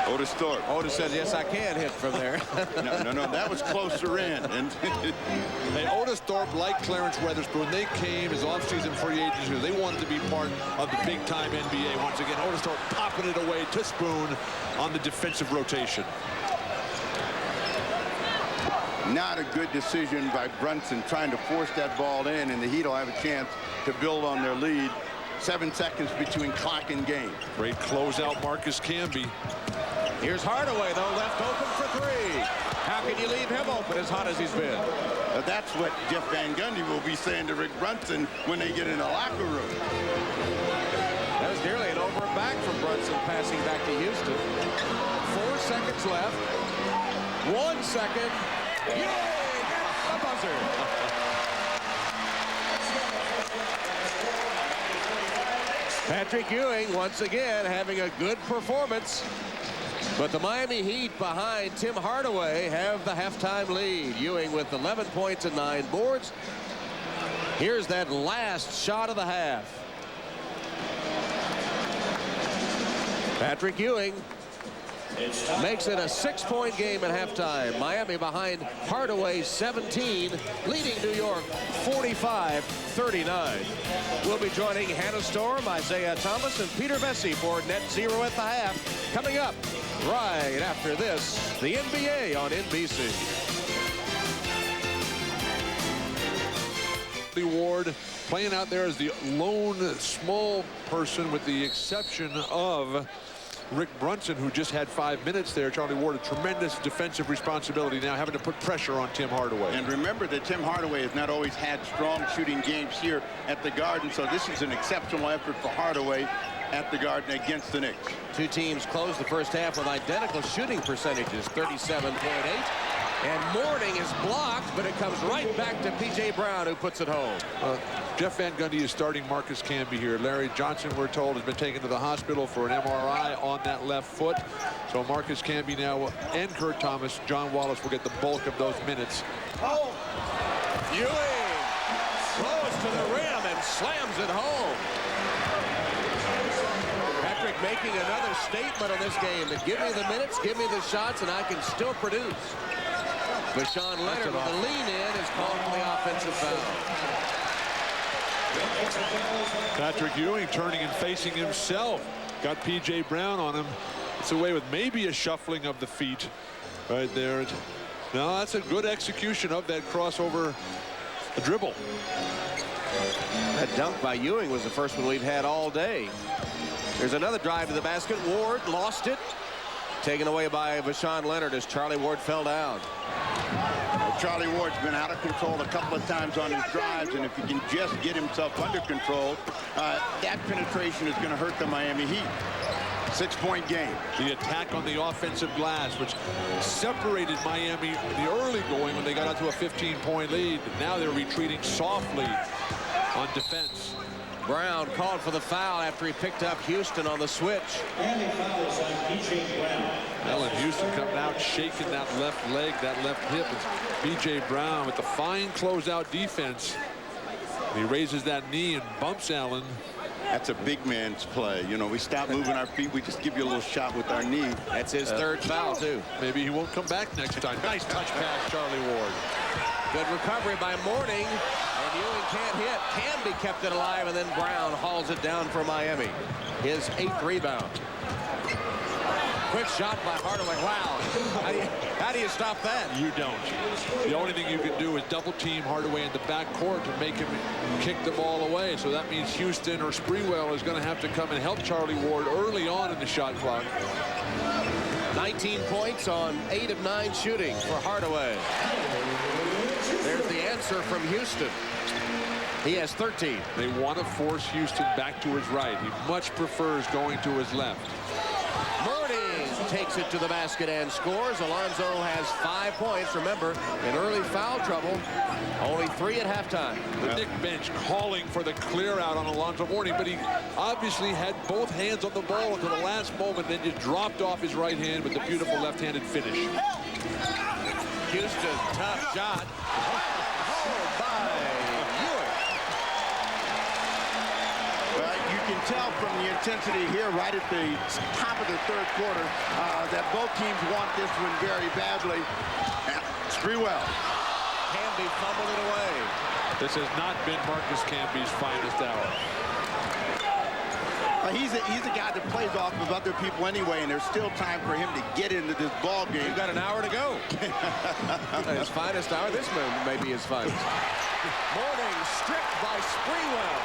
Otis Thorpe. Otis says, yes, I can hit from there. No, that was closer in. And hey, Otis Thorpe, like Clarence Weatherspoon, they came as offseason free agents because they wanted to be part of the big-time NBA. Once again, Otis Thorpe popping it away to Spoon on the defensive rotation. Not a good decision by Brunson trying to force that ball in, and the Heat will have a chance to build on their lead. 7 seconds between clock and game. Great closeout, Marcus Camby. Here's Hardaway, though, left open for 3. How can you leave him open as hot as he's been? That's what Jeff Van Gundy will be saying to Rick Brunson when they get in the locker room. That was nearly an over and back from Brunson passing back to Houston. 4 seconds left. 1 second. Ewing at the buzzer. Patrick Ewing once again having a good performance. But the Miami Heat behind Tim Hardaway have the halftime lead. Ewing with 11 points and 9 boards. Here's that last shot of the half. Patrick Ewing makes it a 6-point game at halftime. Miami behind Hardaway 17, leading New York 45-39. We'll be joining Hannah Storm, Isaiah Thomas, and Peter Vesey for Net Zero at the half. Coming up right after this, the NBA on NBC. Ward playing out there as the lone small person with the exception of Rick Brunson, who just had 5 minutes there. Charlie Ward, a tremendous defensive responsibility now, having to put pressure on Tim Hardaway. And remember that Tim Hardaway has not always had strong shooting games here at the Garden, so this is an exceptional effort for Hardaway at the Garden against the Knicks. Two teams closed the first half with identical shooting percentages, 37.8. And Mourning is blocked, but it comes right back to P.J. Brown, who puts it home. Jeff Van Gundy is starting Marcus Camby here. Larry Johnson, we're told, has been taken to the hospital for an MRI on that left foot. So Marcus Camby now and Kurt Thomas, John Wallace will get the bulk of those minutes. Oh! Ewing throws to the rim and slams it home. Patrick making another statement on this game that give me the minutes, give me the shots, and I can still produce. Vashawn Leonard with the lean-in is called for the offensive foul. Patrick Ewing turning and facing himself. Got P.J. Brown on him. It's away with maybe a shuffling of the feet right there. No, that's a good execution of that crossover dribble. That dunk by Ewing was the first one we've had all day. There's another drive to the basket. Ward lost it. Taken away by Vashawn Leonard as Charlie Ward fell down. Charlie Ward's been out of control a couple of times on his drives, and if he can just get himself under control, that penetration is going to hurt the Miami Heat. 6-point game. The attack on the offensive glass, which separated Miami in the early going when they got out to a 15-point lead. Now they're retreating softly on defense. Brown called for the foul after he picked up Houston on the switch. Allen Houston coming out, shaking that left leg, that left hip. It's P.J. Brown with the fine closeout defense. He raises that knee and bumps Allen. That's a big man's play. You know, we stop moving our feet. We just give you a little shot with our knee. That's his third foul, too. Maybe he won't come back next time. Nice touch pass, Charlie Ward. Good recovery by Mourning. And Ewing can't hit. Camby kept it alive, and then Brown hauls it down for Miami. His 8th rebound. Quick shot by Hardaway. Wow. How do you stop that? You don't. The only thing you can do is double team Hardaway in the backcourt to make him kick the ball away. So that means Houston or Sprewell is going to have to come and help Charlie Ward early on in the shot clock. 19 points on 8 of 9 shooting for Hardaway. There's the answer from Houston. He has 13. They want to force Houston back to his right. He much prefers going to his left. Mourning takes it to the basket and scores. Alonzo has 5 points. Remember, in early foul trouble, only 3 at halftime. The Knicks bench calling for the clear out on Alonzo Mourning, but he obviously had both hands on the ball until the last moment, then just dropped off his right hand with the beautiful left-handed finish. Houston, tough shot. Hold by Ewing. Well, you can tell from the intensity here right at the top of the third quarter that both teams want this one very badly. Sprewell. Camby fumbled it away. This has not been Marcus Camby's finest hour. He's a guy that plays off of other people anyway, and there's still time for him to get into this ball game. You've got an hour to go. His finest hour. This may be his finest. Mourning stripped by Sprewell.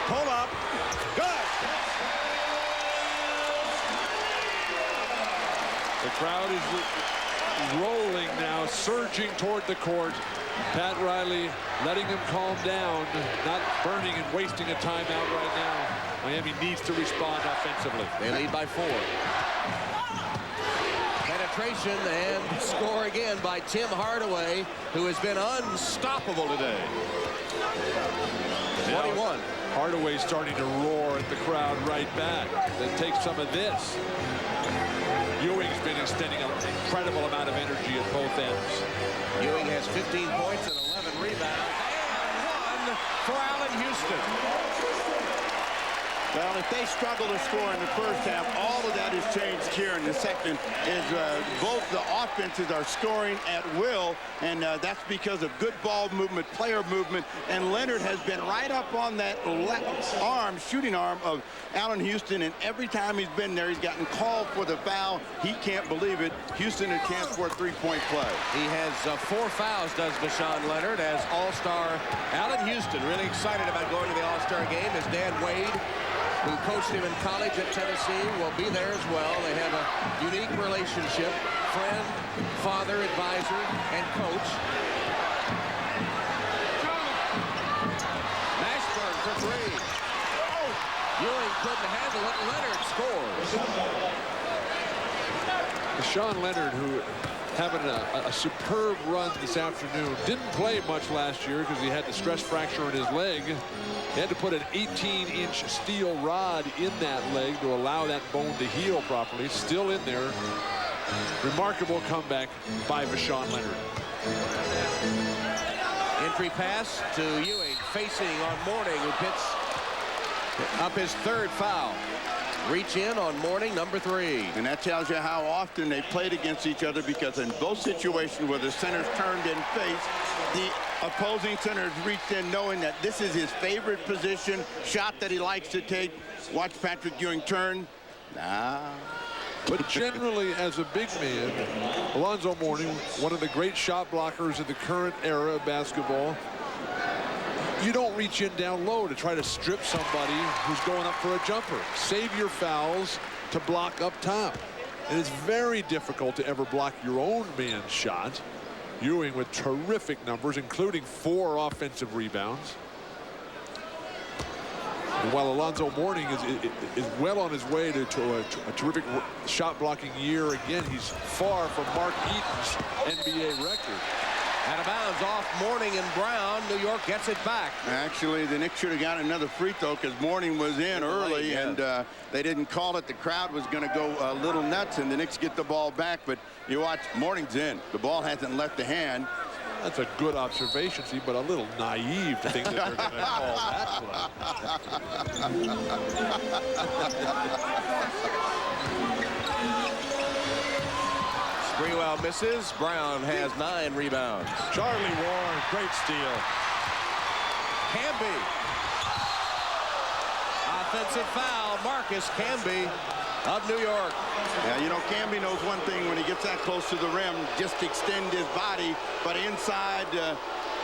Pull up. Good. The crowd is rolling now, surging toward the court. Pat Riley letting him calm down, not burning and wasting a timeout right now. Miami needs to respond offensively. They lead by 4. penetration and score again by Tim Hardaway, who has been unstoppable today. 21. Hardaway starting to roar at the crowd right back. Then take some of this. Ewing's been extending an incredible amount of energy at both ends. Ewing has 15 points and 11 rebounds. And one for Allen Houston. Well, if they struggle to score in the first half, all of that has changed here in the second. Is both the offenses are scoring at will, and that's because of good ball movement, player movement, and Leonard has been right up on that left arm, shooting arm of Allen Houston, and every time he's been there, he's gotten called for the foul. He can't believe it. Houston a chance for a three-point play. He has 4 fouls, does Vashawn Leonard, as All-Star Allen Houston. Really excited about going to the All-Star game. His dad, Wade, who coached him in college at Tennessee, will be there as well. They have a unique relationship, friend, father, advisor, and coach. Mashburn for 3. Ewing couldn't handle it. Leonard scores. Vashawn Leonard, who having a superb run this afternoon, didn't play much last year because he had the stress fracture in his leg. He had to put an 18-inch steel rod in that leg to allow that bone to heal properly. Still in there. Remarkable comeback by Vashawn Leonard. Entry pass to Ewing, facing on Mourning, who picks up his 3rd foul. Reach in on Mourning, number 3. And that tells you how often they played against each other, because in both situations where the centers turned in face, the opposing centers reached in knowing that this is his favorite position, shot that he likes to take. Watch Patrick Ewing turn. But generally, as a big man, Alonzo Mourning, one of the great shot blockers of the current era of basketball, you don't reach in down low to try to strip somebody who's going up for a jumper. Save your fouls to block up top. And it's very difficult to ever block your own man's shot. Ewing with terrific numbers, including 4 offensive rebounds. And while Alonzo Mourning is well on his way to a terrific shot blocking year, again, he's far from Mark Eaton's NBA record. Out of bounds off Mourning and Brown. New York gets it back. Actually, the Knicks should have got another free throw because Mourning was in early, and they didn't call it. The crowd was going to go a little nuts, and the Knicks get the ball back. But you watch, Mourning's in. The ball hasn't left the hand. That's a good observation, Steve, but a little naive to think that they're going to call that play. Sprewell misses. Brown has 9 rebounds. Charlie Ward, great steal. Camby. Offensive foul. Marcus Camby of New York. Yeah, you know, Camby knows one thing when he gets that close to the rim, just extend his body, but inside,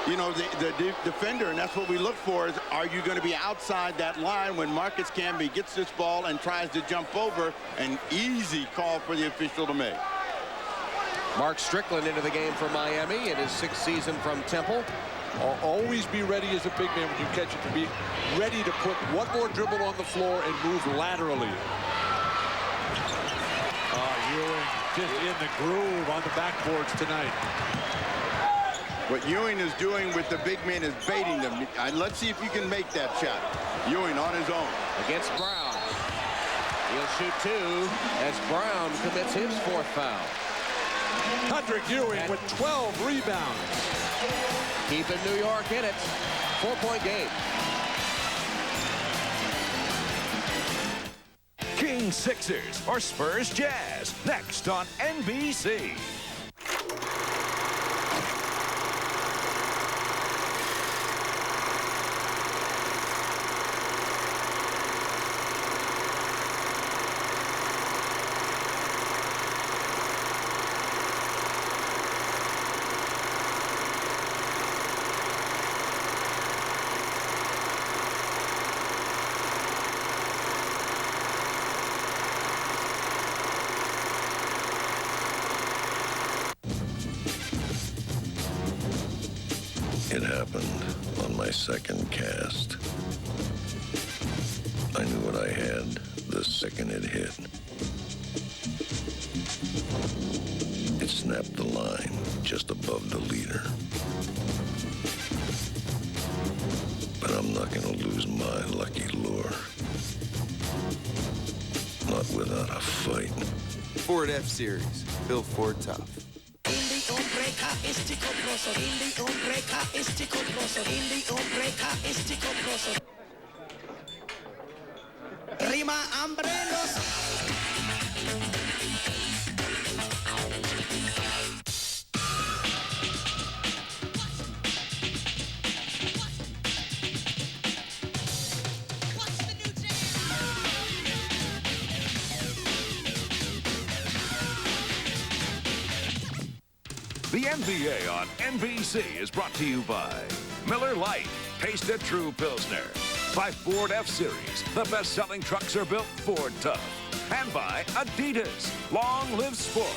you know, the defender, and that's what we look for, is are you going to be outside that line when Marcus Camby gets this ball and tries to jump over? An easy call for the official to make. Mark Strickland into the game for Miami in his 6th season from Temple. Always be ready as a big man when you catch it, to be ready to put one more dribble on the floor and move laterally. Ewing just in the groove on the backboards tonight. What Ewing is doing with the big man is baiting them. Let's see if you can make that shot. Ewing on his own. Against Brown. He'll shoot 2 as Brown commits his 4th foul. Patrick Ewing with 12 rebounds. Keeping New York in it. 4-point game. Kings Sixers or Spurs Jazz, next on NBC. It happened on my second cast. I knew what I had the second it hit. snapped the line just above the leader. But I'm not going to lose my lucky lure. Not without a fight. Ford F-Series, built Ford tough. Rima hambrenos. The NBA on NBC is brought to you by Miller Lite, Taste a True Pilsner. By Ford F-Series, the best-selling trucks are built Ford tough. And by Adidas, long live sport.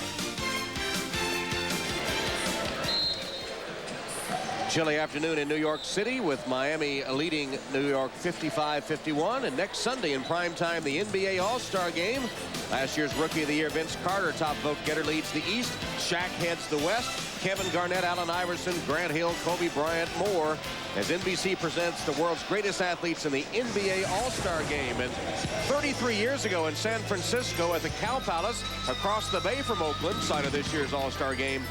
Chilly afternoon in New York City with Miami leading New York 55-51. And next Sunday in prime time, the NBA All-Star Game. Last year's Rookie of the Year, Vince Carter, top vote getter, leads the East. Shaq heads the West. Kevin Garnett, Allen Iverson, Grant Hill, Kobe Bryant, more, as NBC presents the world's greatest athletes in the NBA All-Star Game. And 33 years ago in San Francisco at the Cow Palace, across the bay from Oakland, site of this year's All-Star Game,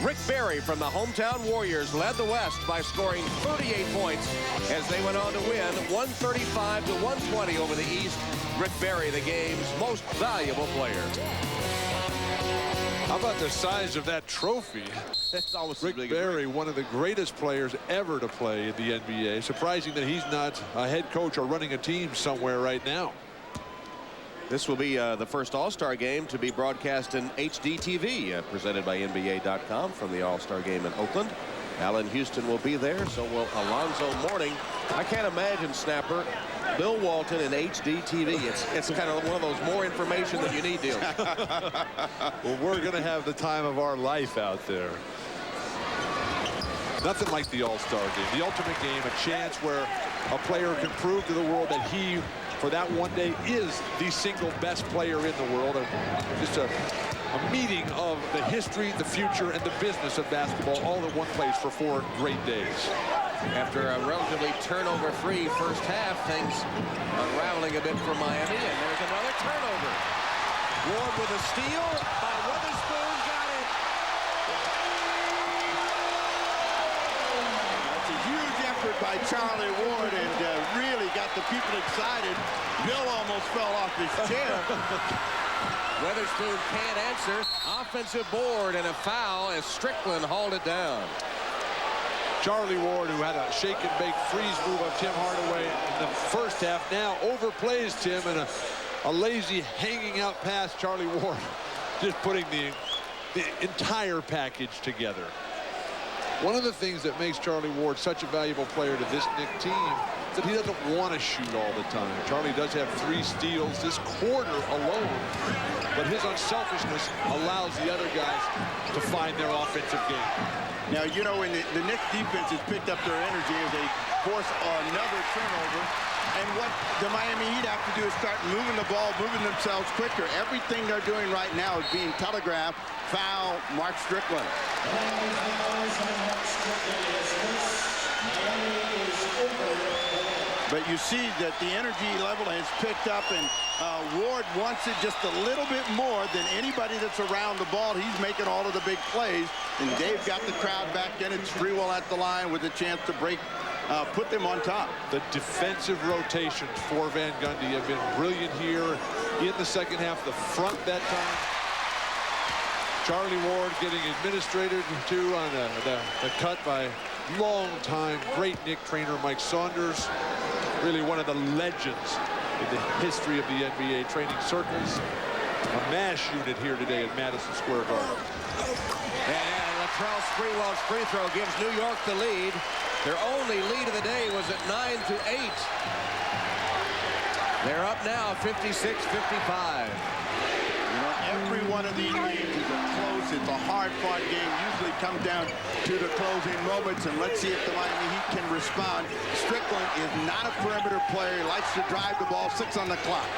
Rick Barry from the hometown Warriors led the West by scoring 38 points as they went on to win 135-120 over the East. Rick Barry, the game's most valuable player. How about the size of that trophy? That's almost Rick Barry, one of the greatest players ever to play in the NBA. Surprising that he's not a head coach or running a team somewhere right now. This will be the first All-Star Game to be broadcast in HD TV, presented by NBA.com from the All-Star Game in Oakland. Allen Houston will be there, so will Alonzo Mourning. I can't imagine, Snapper, Bill Walton in HD TV. It's kind of one of those more information than you need, deals. Well, we're going to have the time of our life out there. Nothing like the All-Star Game, the ultimate game, a chance where a player can prove to the world that he, for that one day, is the single best player in the world. Just a meeting of the history, the future, and the business of basketball all in one place for 4 great days. After a relatively turnover-free first half, things unraveling a bit for Miami, and there's another turnover. Ward with a steal by Witherspoon, got it. That's a huge effort by Charlie Ward, and really got the people excited. Bill almost fell off his chair. Witherspoon can't answer. Offensive board and a foul as Strickland hauled it down. Charlie Ward, who had a shake-and-bake freeze move of Tim Hardaway in the first half, now overplays Tim in a lazy hanging-out pass. Charlie Ward just putting the entire package together. One of the things that makes Charlie Ward such a valuable player to this Knicks team is that he doesn't want to shoot all the time. Charlie does have 3 steals this quarter alone, but his unselfishness allows the other guys to find their offensive game. Now, you know, when the Knicks defense has picked up their energy as they force another turnover, and what the Miami Heat have to do is start moving the ball, moving themselves quicker. Everything they're doing right now is being telegraphed. Foul, Mark Strickland. But you see that the energy level has picked up, and Ward wants it just a little bit more than anybody that's around the ball. He's making all of the big plays, and Dave got the crowd back in. It's Sprewell at the line with a chance to break, put them on top. The defensive rotations for Van Gundy have been brilliant here in the second half. The front that time. Charlie Ward getting administrated to on the cut by long-time great Knicks trainer Mike Saunders. Really one of the legends in the history of the NBA training circles. A mash unit here today at Madison Square Garden. And Latrell Sprewell's free throw gives New York the lead. Their only lead of the day was at 9-8. They're up now 56-55. Every one of these games is close. It's a hard-fought game. Usually comes down to the closing moments, and let's see if the Miami Heat can respond. Strickland is not a perimeter player. He likes to drive the ball. 6 on the clock.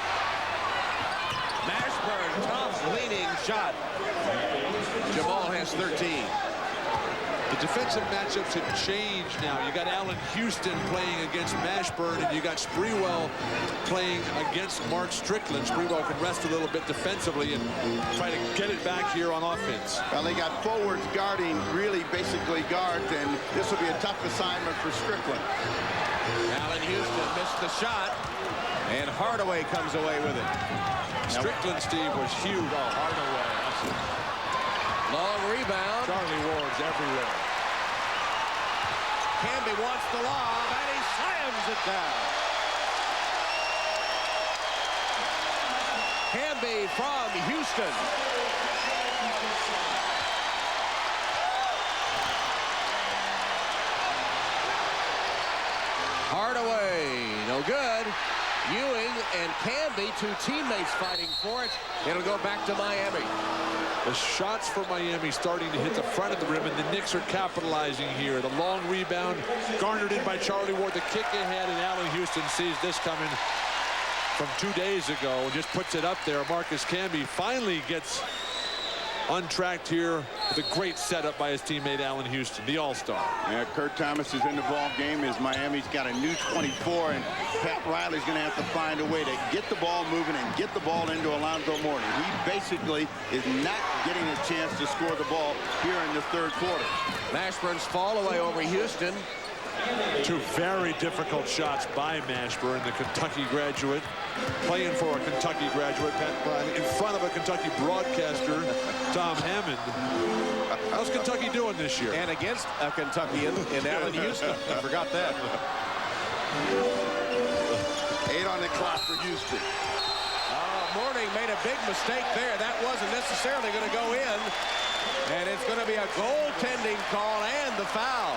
Mashburn, tough. leaning shot. Jamal has 13. The defensive matchups have changed now. You got Allen Houston playing against Mashburn, and you got Sprewell playing against Mark Strickland. Sprewell can rest a little bit defensively and try to get it back here on offense. Well, they got forwards guarding, really basically guards, and this will be a tough assignment for Strickland. Allen Houston missed the shot, and Hardaway comes away with it. Strickland, Steve, was huge. Oh, Hardaway. Long rebound. Charlie Ward's everywhere. Camby wants the lob, and he slams it down. Camby from Houston. Hardaway, no good. Ewing and Camby, two teammates fighting for it. It'll go back to Miami. The shots for Miami starting to hit the front of the rim, and the Knicks are capitalizing here. The long rebound garnered in by Charlie Ward. The kick ahead, and Allen Houston sees this coming from 2 days ago and just puts it up there. Marcus Camby finally gets untracked here with a great setup by his teammate Allen Houston, the all-star. Yeah, Kurt Thomas is in the ball game as Miami's got a new 24, and Pat Riley's going to have to find a way to get the ball moving and get the ball into Alonzo Mourning. He basically is not getting a chance to score the ball here in the third quarter. Mashburn's fall away over Houston. Two very difficult shots by Mashburn, the Kentucky graduate, playing for a Kentucky graduate, Pat Riley, in front of a Kentucky broadcaster, Tom Hammond. How's Kentucky doing this year? And against a Kentuckian in Allen Houston. I forgot that. 8 on the clock for Houston. Mourning made a big mistake there. That wasn't necessarily going to go in. And it's going to be a goaltending call and the foul.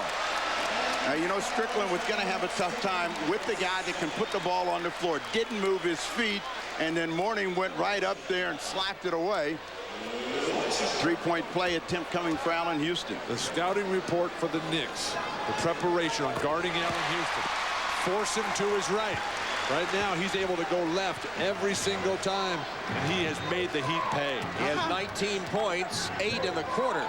You know, Strickland was going to have a tough time with the guy that can put the ball on the floor. Didn't move his feet, and then Mourning went right up there and slapped it away. Three-point play attempt coming for Allen Houston. The scouting report for the Knicks. The preparation on guarding Allen Houston. Force him to his right. Right now, he's able to go left every single time, and he has made the Heat pay. He has 19 points, 8 in the quarter.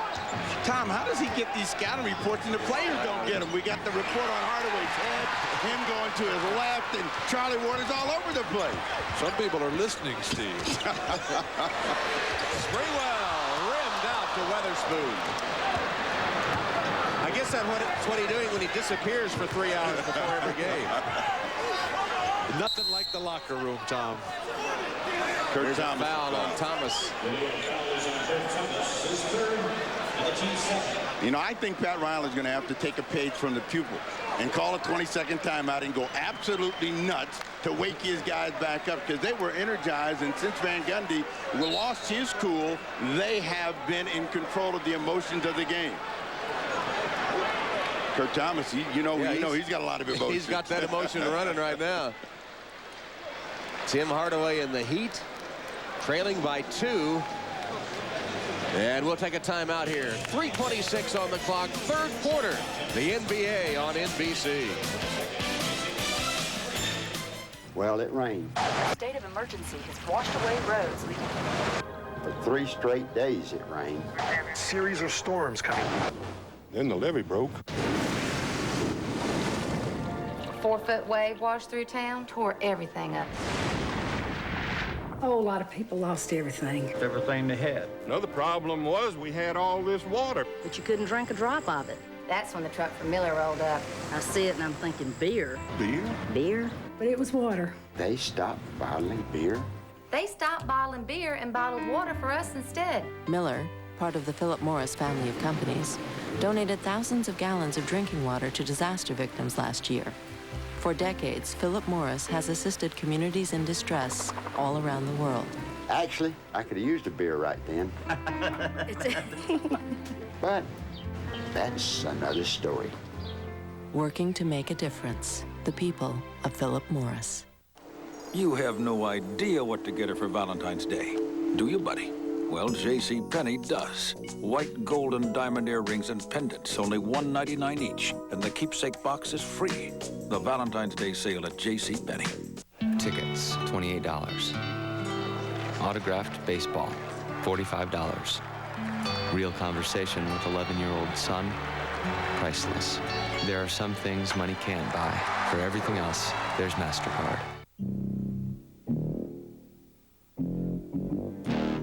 Tom, how does he get these scouting reports and the players don't get them? We got the report on Hardaway's head, him going to his left, and Charlie Ward is all over the place. Some people are listening, Steve. Sprewell rimmed out to Weatherspoon. I guess that's what he's doing when he disappears for 3 hours before every game. Nothing like the locker room, Tom. There's a foul on Thomas. You know, I think Pat Riley's going to have to take a page from the pupil and call a 20-second timeout and go absolutely nuts to wake his guys back up, because they were energized, and since Van Gundy lost his cool, they have been in control of the emotions of the game. Kurt Thomas, you know he's got a lot of emotion. He's got that emotion running right now. Tim Hardaway in the Heat, trailing by 2. And we'll take a timeout here. 3:26 on the clock, third quarter. The NBA on NBC. Well, it rained. A state of emergency has washed away roads. For 3 straight days it rained. A series of storms coming. Then the levee broke. 4-foot wave washed through town, tore everything up. A whole lot of people lost everything. Everything they had. Another problem was we had all this water. But you couldn't drink a drop of it. That's when the truck from Miller rolled up. I see it and I'm thinking beer. Beer? Beer? But it was water. They stopped bottling beer. They stopped bottling beer and bottled water for us instead. Miller, part of the Philip Morris family of companies, donated thousands of gallons of drinking water to disaster victims last year. For decades, Philip Morris has assisted communities in distress all around the world. Actually, I could have used a beer right then. But that's another story. Working to make a difference. The people of Philip Morris. You have no idea what to get her for Valentine's Day, do you, buddy? Well, JCPenney does. White, gold, and diamond earrings and pendants, only $1.99 each, and the keepsake box is free. The Valentine's Day sale at JCPenney. Tickets, $28. Autographed baseball, $45. Real conversation with 11-year-old son, priceless. There are some things money can't buy. For everything else, there's MasterCard.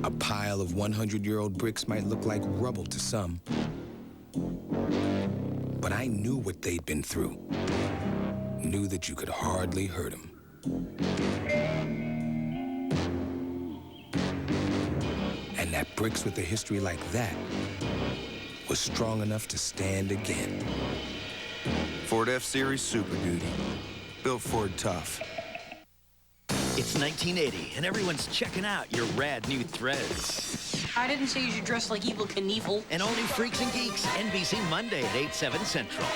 A pile of 100-year-old bricks might look like rubble to some. But I knew what they'd been through. Knew that you could hardly hurt them. And that bricks with a history like that was strong enough to stand again. Ford F-Series Super Duty. Built Ford tough. It's 1980, and everyone's checking out your rad new threads. I didn't say you should dress like Evel Knievel. And all new Freaks and Geeks, NBC Monday at 8, 7 Central.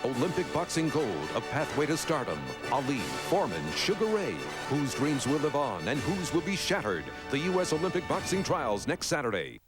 Olympic boxing gold, a pathway to stardom. Ali, Foreman, Sugar Ray. Whose dreams will live on and whose will be shattered? The U.S. Olympic boxing trials next Saturday.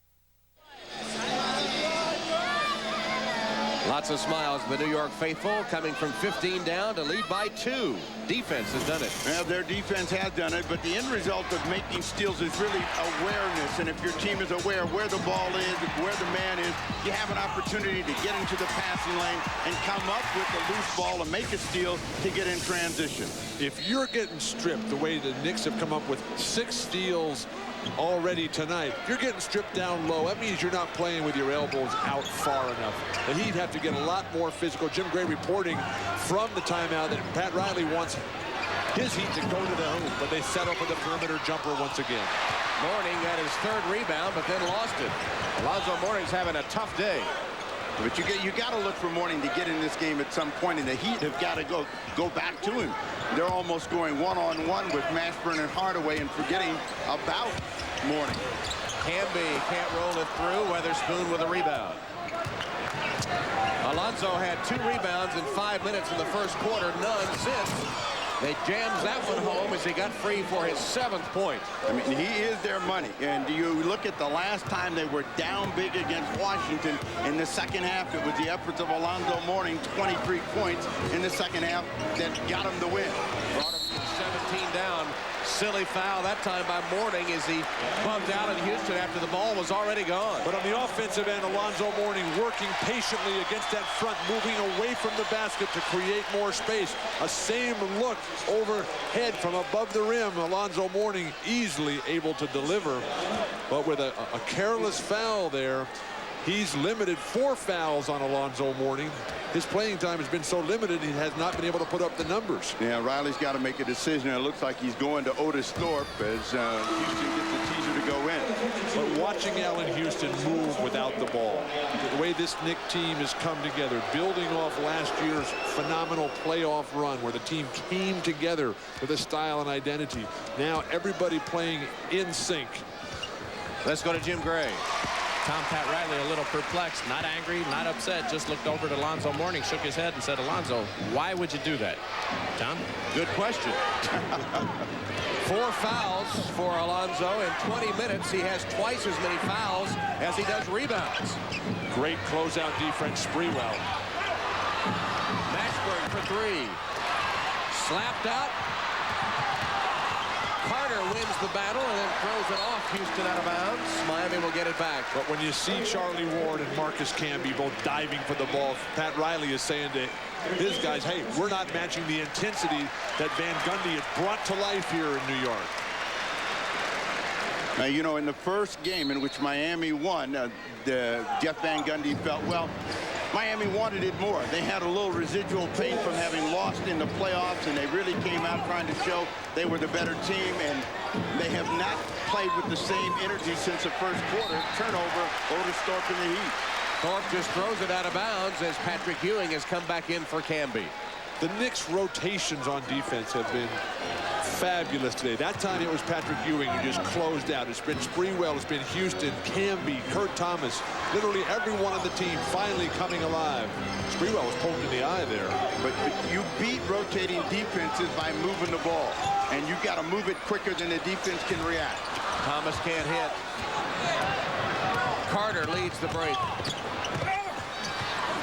Lots of smiles for the New York faithful, coming from 15 down to lead by 2. Defense has done it. Well, their defense has done it, but the end result of making steals is really awareness. And if your team is aware where the ball is, where the man is, you have an opportunity to get into the passing lane and come up with the loose ball and make a steal to get in transition. If you're getting stripped the way the Knicks have come up with 6 steals already tonight, if you're getting stripped down low, that means you're not playing with your elbows out far enough. The Heat have to get a lot more physical. Jim Gray reporting from the timeout that Pat Riley wants his Heat to go to the hoop, but they settle for the perimeter jumper once again. Mourning got his 3rd rebound, but then lost it. Alonzo Mourning's having a tough day. But you got to look for Mourning to get in this game at some point, and the Heat have got to go back to him. They're almost going one-on-one with Mashburn and Hardaway and forgetting about Mourning. Camby can't roll it through. Weatherspoon with a rebound. Alonzo had 2 rebounds in 5 minutes in the first quarter, none since. They jams that one home as he got free for his 7th point. I mean, he is their money. And you look at the last time they were down big against Washington in the second half, it was the efforts of Alonzo Mourning, 23 points in the second half that got him the win. Brought him from 17 down. Silly foul that time by Mourning as he bumped out in Houston after the ball was already gone. But on the offensive end, Alonzo Mourning working patiently against that front, moving away from the basket to create more space. A same look overhead from above the rim. Alonzo Mourning easily able to deliver, but with a careless foul there. He's limited 4 fouls on Alonzo Mourning. His playing time has been so limited, he has not been able to put up the numbers. Yeah, Riley's got to make a decision. It looks like he's going to Otis Thorpe as Houston gets the teaser to go in. But watching Allen Houston move without the ball, the way this Knicks team has come together, building off last year's phenomenal playoff run where the team came together with a style and identity. Now everybody playing in sync. Let's go to Jim Gray. Tom Pat Riley a little perplexed, not angry, not upset, just looked over to Alonzo Mourning, shook his head and said, Alonzo, why would you do that? Tom? Good question. 4 fouls for Alonzo. In 20 minutes, he has twice as many fouls as he does rebounds. Great closeout defense, Sprewell. Mashburn for 3. Slapped out. Carter wins the battle and then throws it off. Houston out of bounds. Miami will get it back. But when you see Charlie Ward and Marcus Camby both diving for the ball, Pat Riley is saying to his guys, hey, we're not matching the intensity that Van Gundy has brought to life here in New York. Now, you know, in the first game in which Miami won, Jeff Van Gundy felt, well, Miami wanted it more. They had a little residual pain from having lost in the playoffs, and they really came out trying to show they were the better team, and they have not played with the same energy since the first quarter. Turnover, Otis Thorpe in the Heat. Thorpe just throws it out of bounds as Patrick Ewing has come back in for Camby. The Knicks' rotations on defense have been fabulous today. That time it was Patrick Ewing who just closed out. It's been Sprewell, it's been Houston, Camby, Kurt Thomas. Literally everyone on the team finally coming alive. Sprewell was poked in the eye there. But you beat rotating defenses by moving the ball. And you got to move it quicker than the defense can react. Thomas can't hit. Carter leads the break.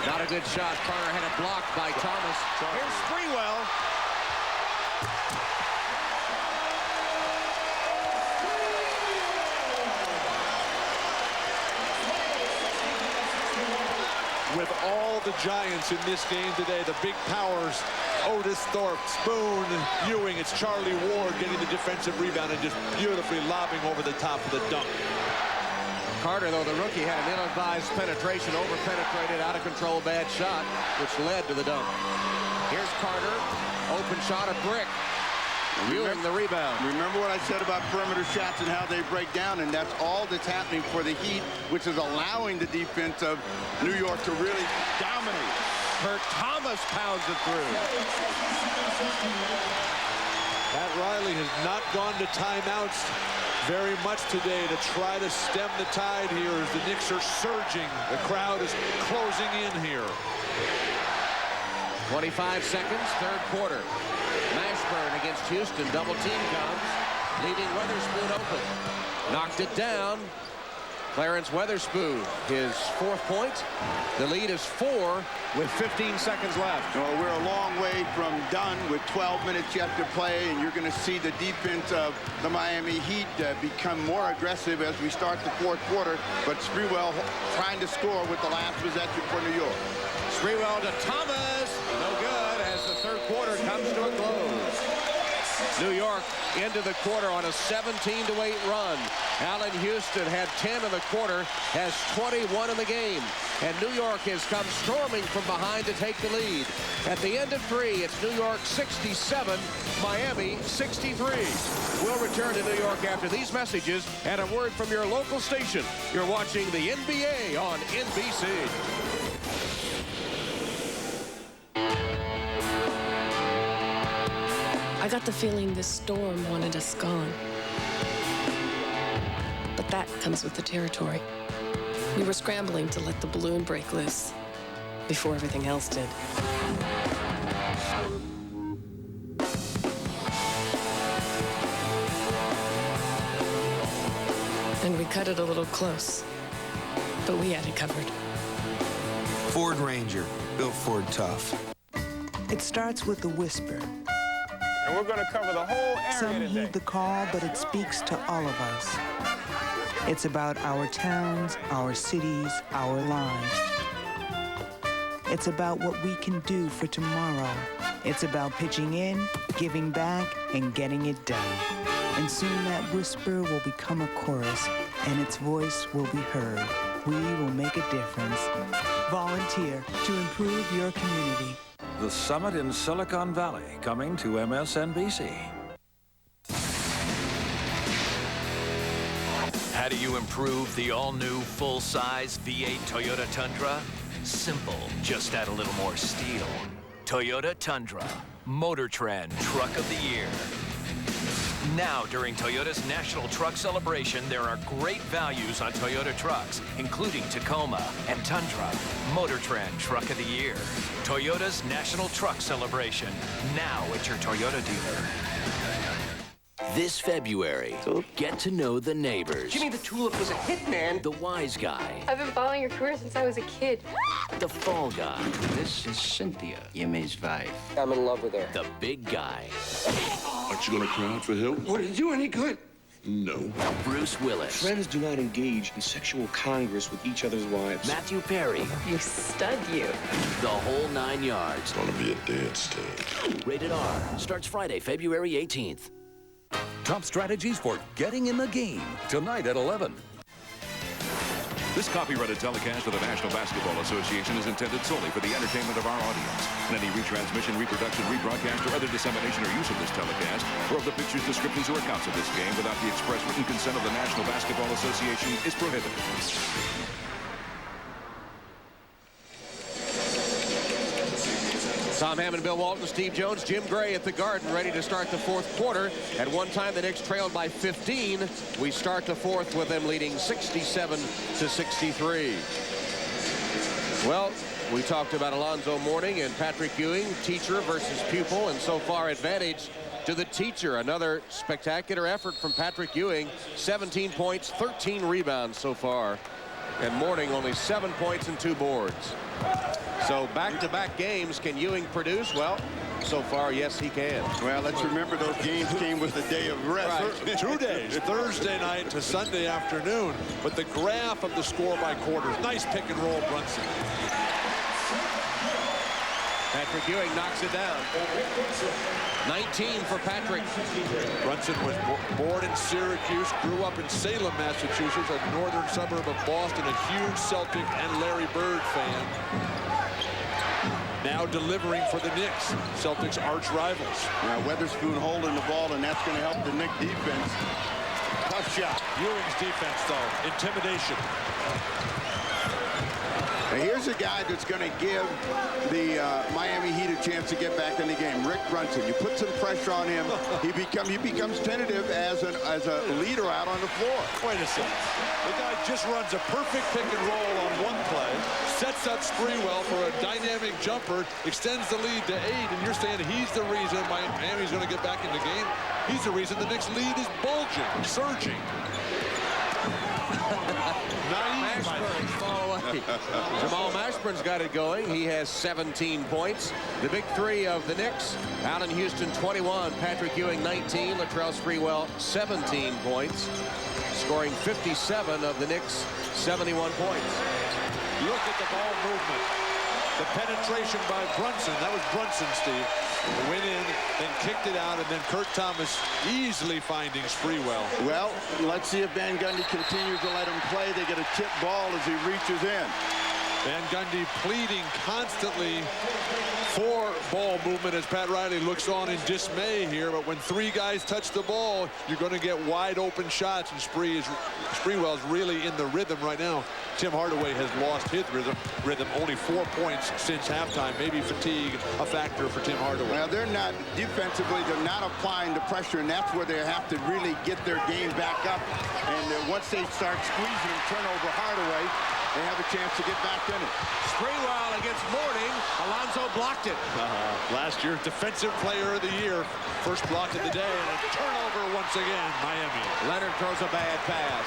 Not a good shot. Carter had it blocked by Thomas. Here's Sprewell. with all the giants in this game today. The big powers, Otis Thorpe, Spoon, Ewing. It's Charlie Ward getting the defensive rebound and just beautifully lobbing over the top of the dunk. Carter, though, the rookie, had an ill-advised penetration, over-penetrated, out-of-control, bad shot, which led to the dunk. Here's Carter, open shot, a brick. Ewing the rebound. Remember what I said about perimeter shots and how they break down, and that's all that's happening for the Heat, which is allowing the defense of New York to really dominate. Kurt Thomas pounds it through. Pat Riley has not gone to timeouts very much today to try to stem the tide here as the Knicks are surging. The crowd is closing in here. 25 seconds, third quarter. Mashburn against Houston, double team comes, leaving Weatherspoon open. Knocked it down. Clarence Weatherspoon, his 4th point. The lead is 4 with 15 seconds left. Well, we're a long way from done with 12 minutes yet to play, and you're going to see the defense of the Miami Heat become more aggressive as we start the 4th quarter. But Sprewell trying to score with the last possession for New York. Sprewell to Thomas. No good as the 3rd quarter comes to a close. New York into the quarter on a 17-8 run. Allen Houston had 10 in the quarter, has 21 in the game. And New York has come storming from behind to take the lead. At the end of 3, it's New York 67, Miami 63. We'll return to New York after these messages and a word from your local station. You're watching the NBA on NBC. I got the feeling this storm wanted us gone. But that comes with the territory. We were scrambling to let the balloon break loose before everything else did. And we cut it a little close, but we had it covered. Ford Ranger, built Ford tough. It starts with a whisper. And we're going to cover the whole area Some today. heed the call, but it speaks to all of us. It's about our towns, our cities, our lives. It's about what we can do for tomorrow. It's about pitching in, giving back, and getting it done. And soon that whisper will become a chorus, and its voice will be heard. We will make a difference. Volunteer to improve your community. The summit in Silicon Valley, coming to MSNBC. How do you improve the all-new full-size V8 Toyota Tundra? Simple, just add a little more steel. Toyota Tundra, Motor Trend Truck of the Year. Now, during Toyota's National Truck Celebration, there are great values on Toyota trucks, including Tacoma and Tundra. Motor Trend Truck of the Year. Toyota's National Truck Celebration, now at your Toyota dealer. This February, get to know the neighbors. Jimmy the Tulip was a hit, man. The wise guy. I've been following your career since I was a kid. The fall guy. This is Cynthia, Jimmy's wife. I'm in love with her. The big guy. Aren't you gonna cry out for help? Would it do any good? No. Bruce Willis. Friends do not engage in sexual congress with each other's wives. Matthew Perry. You stud, you. The whole 9 yards. It's gonna be a dead stud. Rated R. Starts Friday, February 18th. Top strategies for getting in the game. Tonight at 11. This copyrighted telecast of the National Basketball Association is intended solely for the entertainment of our audience. And any retransmission, reproduction, rebroadcast, or other dissemination or use of this telecast, or of the pictures, descriptions, or accounts of this game without the express written consent of the National Basketball Association is prohibited. Tom Hammond, Bill Walton, Steve Jones, Jim Gray at the Garden, ready to start the 4th quarter. At one time, the Knicks trailed by 15. We start the 4th with them leading 67-63. Well, we talked about Alonzo Mourning and Patrick Ewing, teacher versus pupil, and so far advantage to the teacher. Another spectacular effort from Patrick Ewing, 17 points, 13 rebounds so far. And Mourning only 7 points and 2 boards. So back-to-back games, can Ewing produce? Well, so far, yes, he can. Well, let's remember those games came with a day of rest. Right. 2 days, Thursday night to Sunday afternoon. But the graph of the score by quarters, nice pick and roll, Brunson. Patrick Ewing knocks it down. 19 for Patrick. Brunson was born in Syracuse, grew up in Salem, Massachusetts, a northern suburb of Boston, a huge Celtic and Larry Bird fan. Now delivering for the Knicks, Celtics arch rivals. Now Weatherspoon holding the ball, and that's going to help the Knicks defense. Tough shot. Ewing's defense, though, intimidation. Now here's a guy that's going to give the Miami Heat a chance to get back in the game. Rick Brunson. You put some pressure on him, he becomes tentative as a leader out on the floor. Wait a second. The guy just runs a perfect pick and roll on one play, sets up Sprewell for a dynamic jumper, extends the lead to 8, and you're saying he's the reason Miami's going to get back in the game? He's the reason the Knicks lead is bulging, surging. Mashburn's fall away. Jamal Mashburn's got it going. He has 17 points. The big three of the Knicks: Allen Houston 21, Patrick Ewing 19, Latrell Sprewell 17 points, scoring 57 of the Knicks' 71 points. Look at the ball movement. The penetration by Brunson. That was Brunson, Steve. Went in, then kicked it out, and then Kurt Thomas easily finding Sprewell. Well, let's see if Van Gundy continues to let him play. They get a tip ball as he reaches in. Van Gundy pleading constantly for ball movement as Pat Riley looks on in dismay here. But when 3 guys touch the ball, you're going to get wide open shots, and Sprewell's really in the rhythm right now. Tim Hardaway has lost his rhythm. Only 4 points since halftime. Maybe fatigue a factor for Tim Hardaway. Well, they're not defensively. They're not applying the pressure, and that's where they have to really get their game back up. And once they start squeezing and turn over Hardaway, they have a chance to get back in it. Sprewell against Mourning. Alonzo blocked it. Last year's Defensive Player of the Year. First block of the day, and a turnover once again, Miami. Leonard throws a bad pass.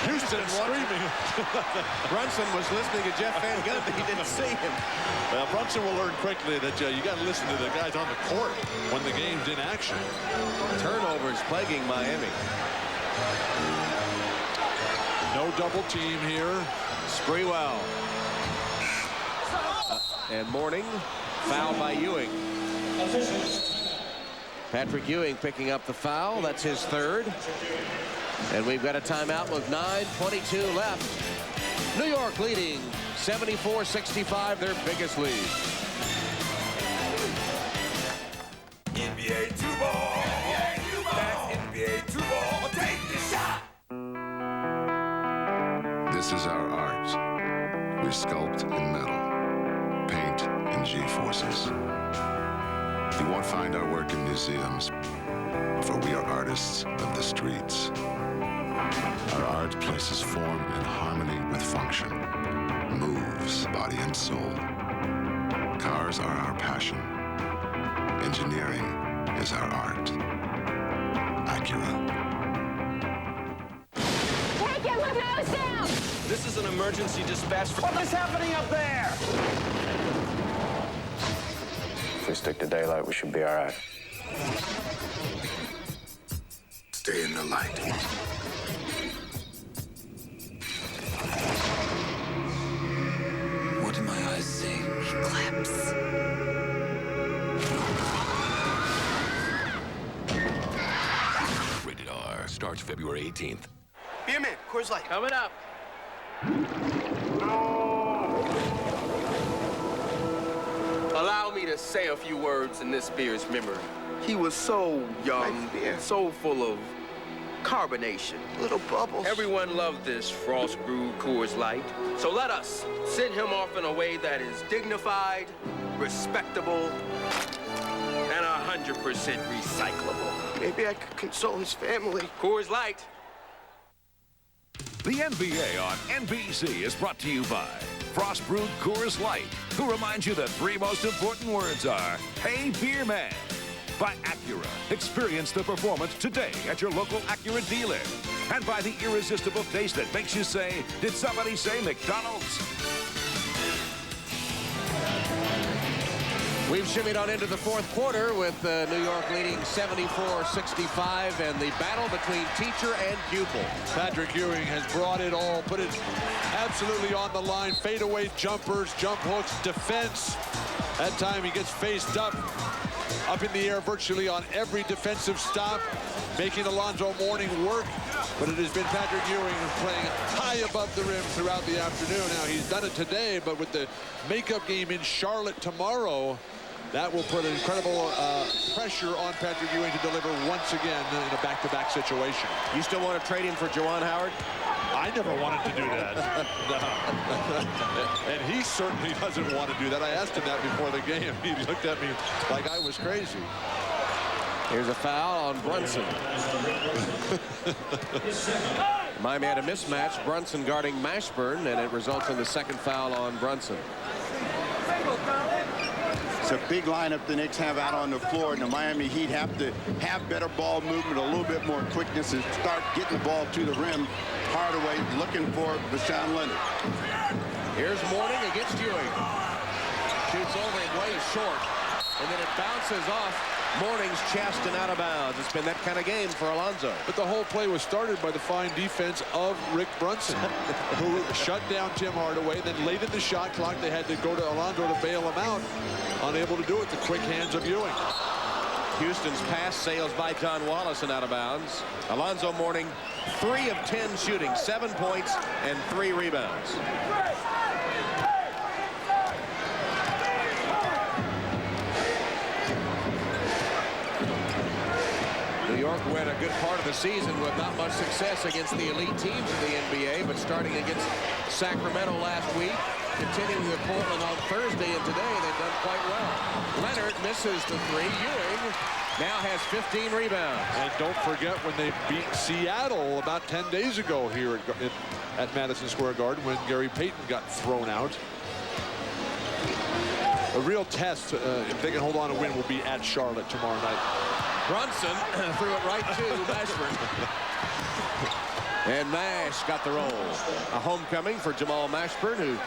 Houston screaming. Brunson was listening to Jeff Van Gundy. He didn't see him. Well, Brunson will learn quickly that you got to listen to the guys on the court when the game's in action. Turnovers plaguing Miami. No double team here. Sprewell. And Mourning. Foul by Ewing. Patrick Ewing picking up the foul. That's his 3rd. And we've got a timeout with 9:22 left. New York leading 74-65, their biggest lead. NBA 2-ball. That's NBA 2-ball. Take the shot. This is our art. We sculpt in metal, paint in G-forces. You won't find our work in museums, for we are artists of the streets. Our art places form in harmony with function, moves body and soul. Cars are our passion. Engineering is our art. Acura. Can't get my nose down! This is an emergency dispatch. What is happening up there? If we stick to daylight, we should be all right. Stay in the light. What do my eyes see? Eclipse. Rated R. Starts February 18th. Beer man, Coors Light. Coming up. Allow me to say a few words in this beer's memory. He was so young, so full of carbonation. Little bubbles. Everyone loved this frost-brewed Coors Light. So let us send him off in a way that is dignified, respectable, and 100% recyclable. Maybe I could console his family. Coors Light. The NBA on NBC is brought to you by Frost Brewed Coors Light, who reminds you the 3 most important words are, hey, beer man. By Acura. Experience the performance today at your local Acura dealer. And by the irresistible taste that makes you say, did somebody say McDonald's? We've shimmied on into the fourth quarter with New York leading 74-65, and the battle between teacher and pupil. Patrick Ewing has brought it all, put it absolutely on the line. Fadeaway jumpers, jump hooks, defense. That time he gets faced up in the air virtually on every defensive stop, making Alonzo Mourning work. But it has been Patrick Ewing playing high above the rim throughout the afternoon. Now, he's done it today, but with the makeup game in Charlotte tomorrow, that will put incredible pressure on Patrick Ewing to deliver once again in a back-to-back situation. You still want to trade him for Juwan Howard? I never wanted to do that. And he certainly doesn't want to do that. I asked him that before the game. He looked at me like I was crazy. Here's a foul on Brunson. Miami had a mismatch. Brunson guarding Mashburn, and it results in the second foul on Brunson. It's a big lineup the Knicks have out on the floor, and the Miami Heat have to have better ball movement, a little bit more quickness, and start getting the ball to the rim. Hardaway looking for Vashawn Leonard. Here's Mourning against Ewing. Shoots over him way short, and then it bounces off Mourning's chest and out of bounds. It's been that kind of game for Alonzo. But the whole play was started by the fine defense of Rick Brunson, who shut down Tim Hardaway. Then late in the shot clock, they had to go to Alonzo to bail him out. Unable to do it, the quick hands of Ewing. Houston's pass sails by John Wallace and out of bounds. Alonzo Mourning, 3 of 10 shooting, 7 points and 3 rebounds. New York went a good part of the season with not much success against the elite teams in the NBA, but starting against Sacramento last week, continuing with Portland on Thursday, and today they've done quite well. Leonard misses the 3. Ewing now has 15 rebounds. And don't forget when they beat Seattle about 10 days ago here at Madison Square Garden when Gary Payton got thrown out. A real test, if they can hold on to win, will be at Charlotte tomorrow night. Brunson threw it right to Mashburn. And Mash got the roll. A homecoming for Jamal Mashburn, who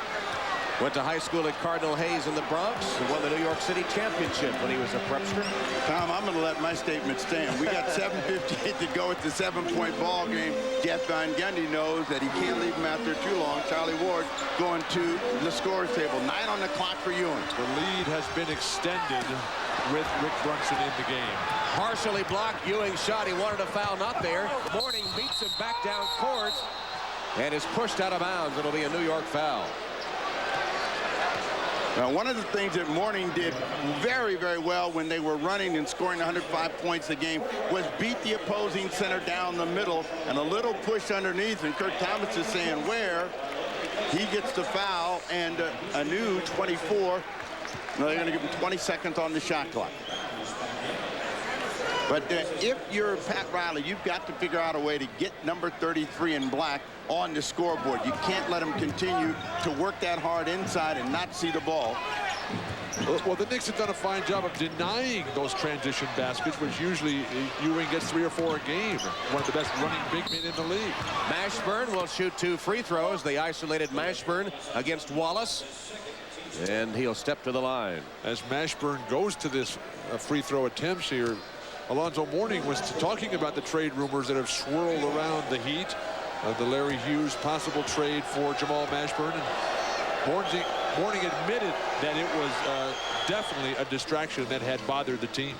went to high school at Cardinal Hayes in the Bronx and won the New York City Championship when he was a prepster. Tom, I'm going to let my statement stand. We got 7:58 to go at the 7-point ball game. Jeff Van Gundy knows that he can't leave him out there too long. Charlie Ward going to the scorer's table. 9 on the clock for Ewing. The lead has been extended with Rick Brunson in the game. Partially blocked. Ewing shot. He wanted a foul, not there. Mourning beats him back down court and is pushed out of bounds. It'll be a New York foul. Now, one of the things that Mourning did very, very well when they were running and scoring 105 points a game was beat the opposing center down the middle and a little push underneath. And Kurt Thomas is saying where he gets the foul and a new 24. Now they're going to give him 20 seconds on the shot clock. But if you're Pat Riley, you've got to figure out a way to get number 33 in black on the scoreboard. You can't let him continue to work that hard inside and not see the ball. Well, the Knicks have done a fine job of denying those transition baskets, which usually Ewing gets 3 or 4 a game. One of the best running big men in the league. Mashburn will shoot 2 free throws. They isolated Mashburn against Wallace, and he'll step to the line. As Mashburn goes to this free throw attempts here, Alonzo Mourning was talking about the trade rumors that have swirled around the Heat. The Larry Hughes possible trade for Jamal Mashburn. And Mourning admitted that it was definitely a distraction that had bothered the team.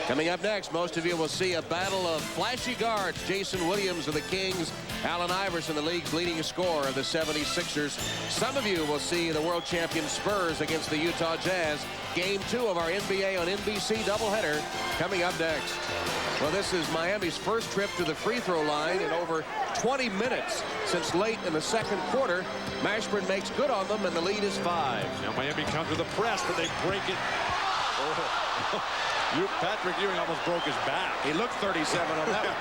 Coming up next, most of you will see a battle of flashy guards. Jason Williams of the Kings, Allen Iverson, the league's leading scorer of the 76ers. Some of you will see the world champion Spurs against the Utah Jazz. Game 2 of our NBA on NBC doubleheader coming up next. Well, this is Miami's first trip to the free throw line in over 20 minutes since late in the second quarter. Mashburn makes good on them, and the lead is 5. Now Miami comes with a press, but they break it. Oh. Patrick Ewing almost broke his back. He looked 37 on that one.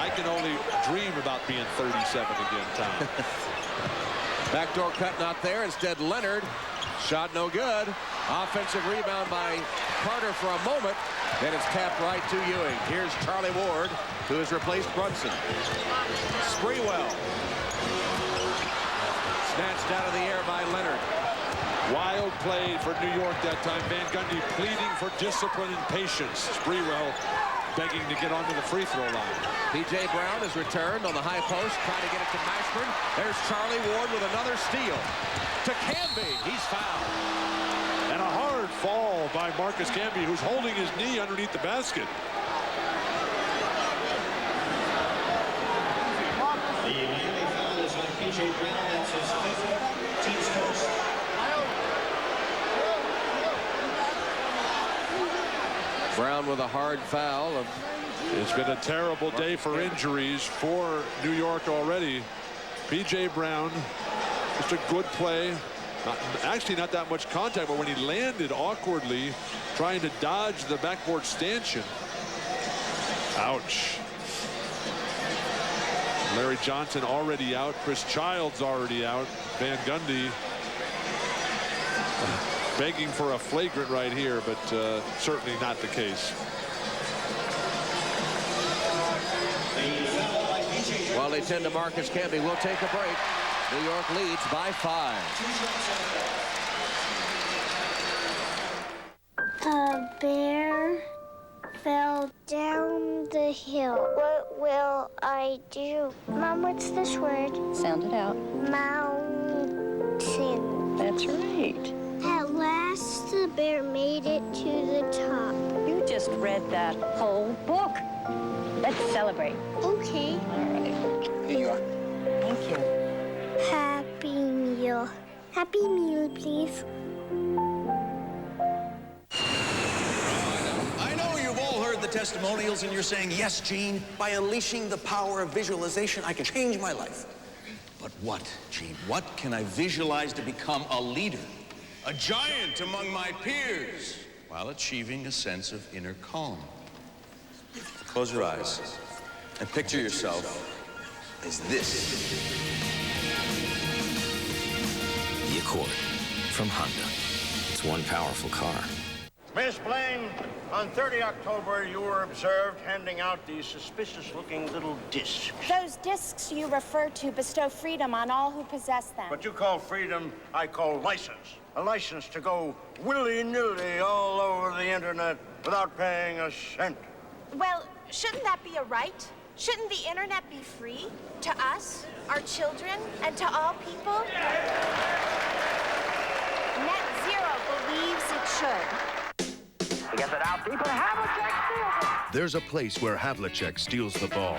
I can only dream about being 37 again, Tom. Backdoor cut not there. Instead, Leonard. Shot no good. Offensive rebound by Carter for a moment. Then it's tapped right to Ewing. Here's Charlie Ward, who has replaced Brunson. Sprewell. out of the air by Leonard. Wild play for New York that time. Van Gundy pleading for discipline and patience. Sprewell begging to get onto the free throw line. P.J. Brown has returned on the high post, trying to get it to Mashburn. There's Charlie Ward with another steal. To Camby. He's fouled. And a hard fall by Marcus Camby, who's holding his knee underneath the basket. The Miami foul is on P.J. Brown. That's his fifth, team's first. Brown with a hard foul. It's been a terrible day for injuries for New York already. P.J. Brown, just a good play. Actually not that much contact, but when he landed awkwardly, trying to dodge the backboard stanchion. Ouch. Larry Johnson already out. Chris Childs already out. Van Gundy begging for a flagrant right here, but certainly not the case. While they tend to Marcus Camby, we'll take a break. New York leads by 5. A bear fell down the hill. What will I do? Mom, what's this word? Sound it out. Mountain. That's right. At last, the bear made it to the top. You just read that whole book. Let's celebrate. Okay. All right. Here you are. Thank you. Happy meal. Happy meal, please. I know you've all heard the testimonials and you're saying, yes, Gene, by unleashing the power of visualization, I can change my life. But what, Gene? What can I visualize to become a leader? A giant among my peers, while achieving a sense of inner calm. Close your eyes and picture yourself as this. The Accord from Honda. It's one powerful car. Miss Blaine, on 30 October, you were observed handing out these suspicious-looking little discs. Those discs you refer to bestow freedom on all who possess them. What you call freedom, I call license. A license to go willy-nilly all over the internet without paying a cent. Well, shouldn't that be a right? Shouldn't the internet be free to us, our children, and to all people? Net Zero believes it should. He gets it out deep, and Havlicek steals it. There's a place where Havlicek steals the ball.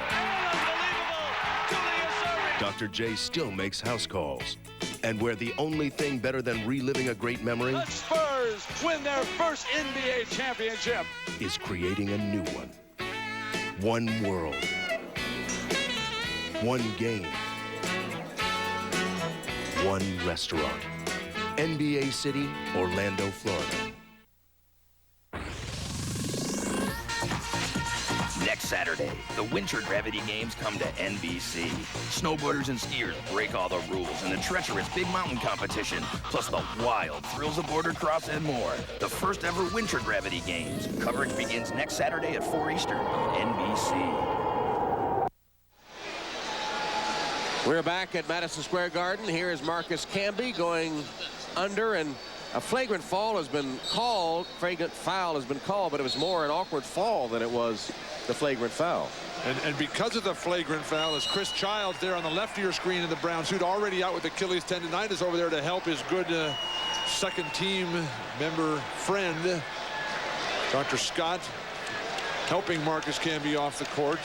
Dr. J still makes house calls. And where the only thing better than reliving a great memory... The Spurs win their first NBA championship. ...is creating a new one. One world. One game. One restaurant. NBA City, Orlando, Florida. Next Saturday, the Winter Gravity Games come to NBC. Snowboarders and skiers break all the rules in the treacherous big mountain competition, plus the wild thrills of border cross and more. The first ever Winter Gravity Games. Coverage begins next Saturday at 4 Eastern on NBC. We're back at Madison Square Garden. Here is Marcus Camby going under, and a flagrant foul has been called. Flagrant foul has been called, but it was more an awkward fall than it was the flagrant foul. And because of the flagrant foul, is Chris Childs there on the left of your screen in the brown suit, already out with Achilles tendonitis, over there to help his good second team member friend, Dr. Scott, helping Marcus Camby off the court.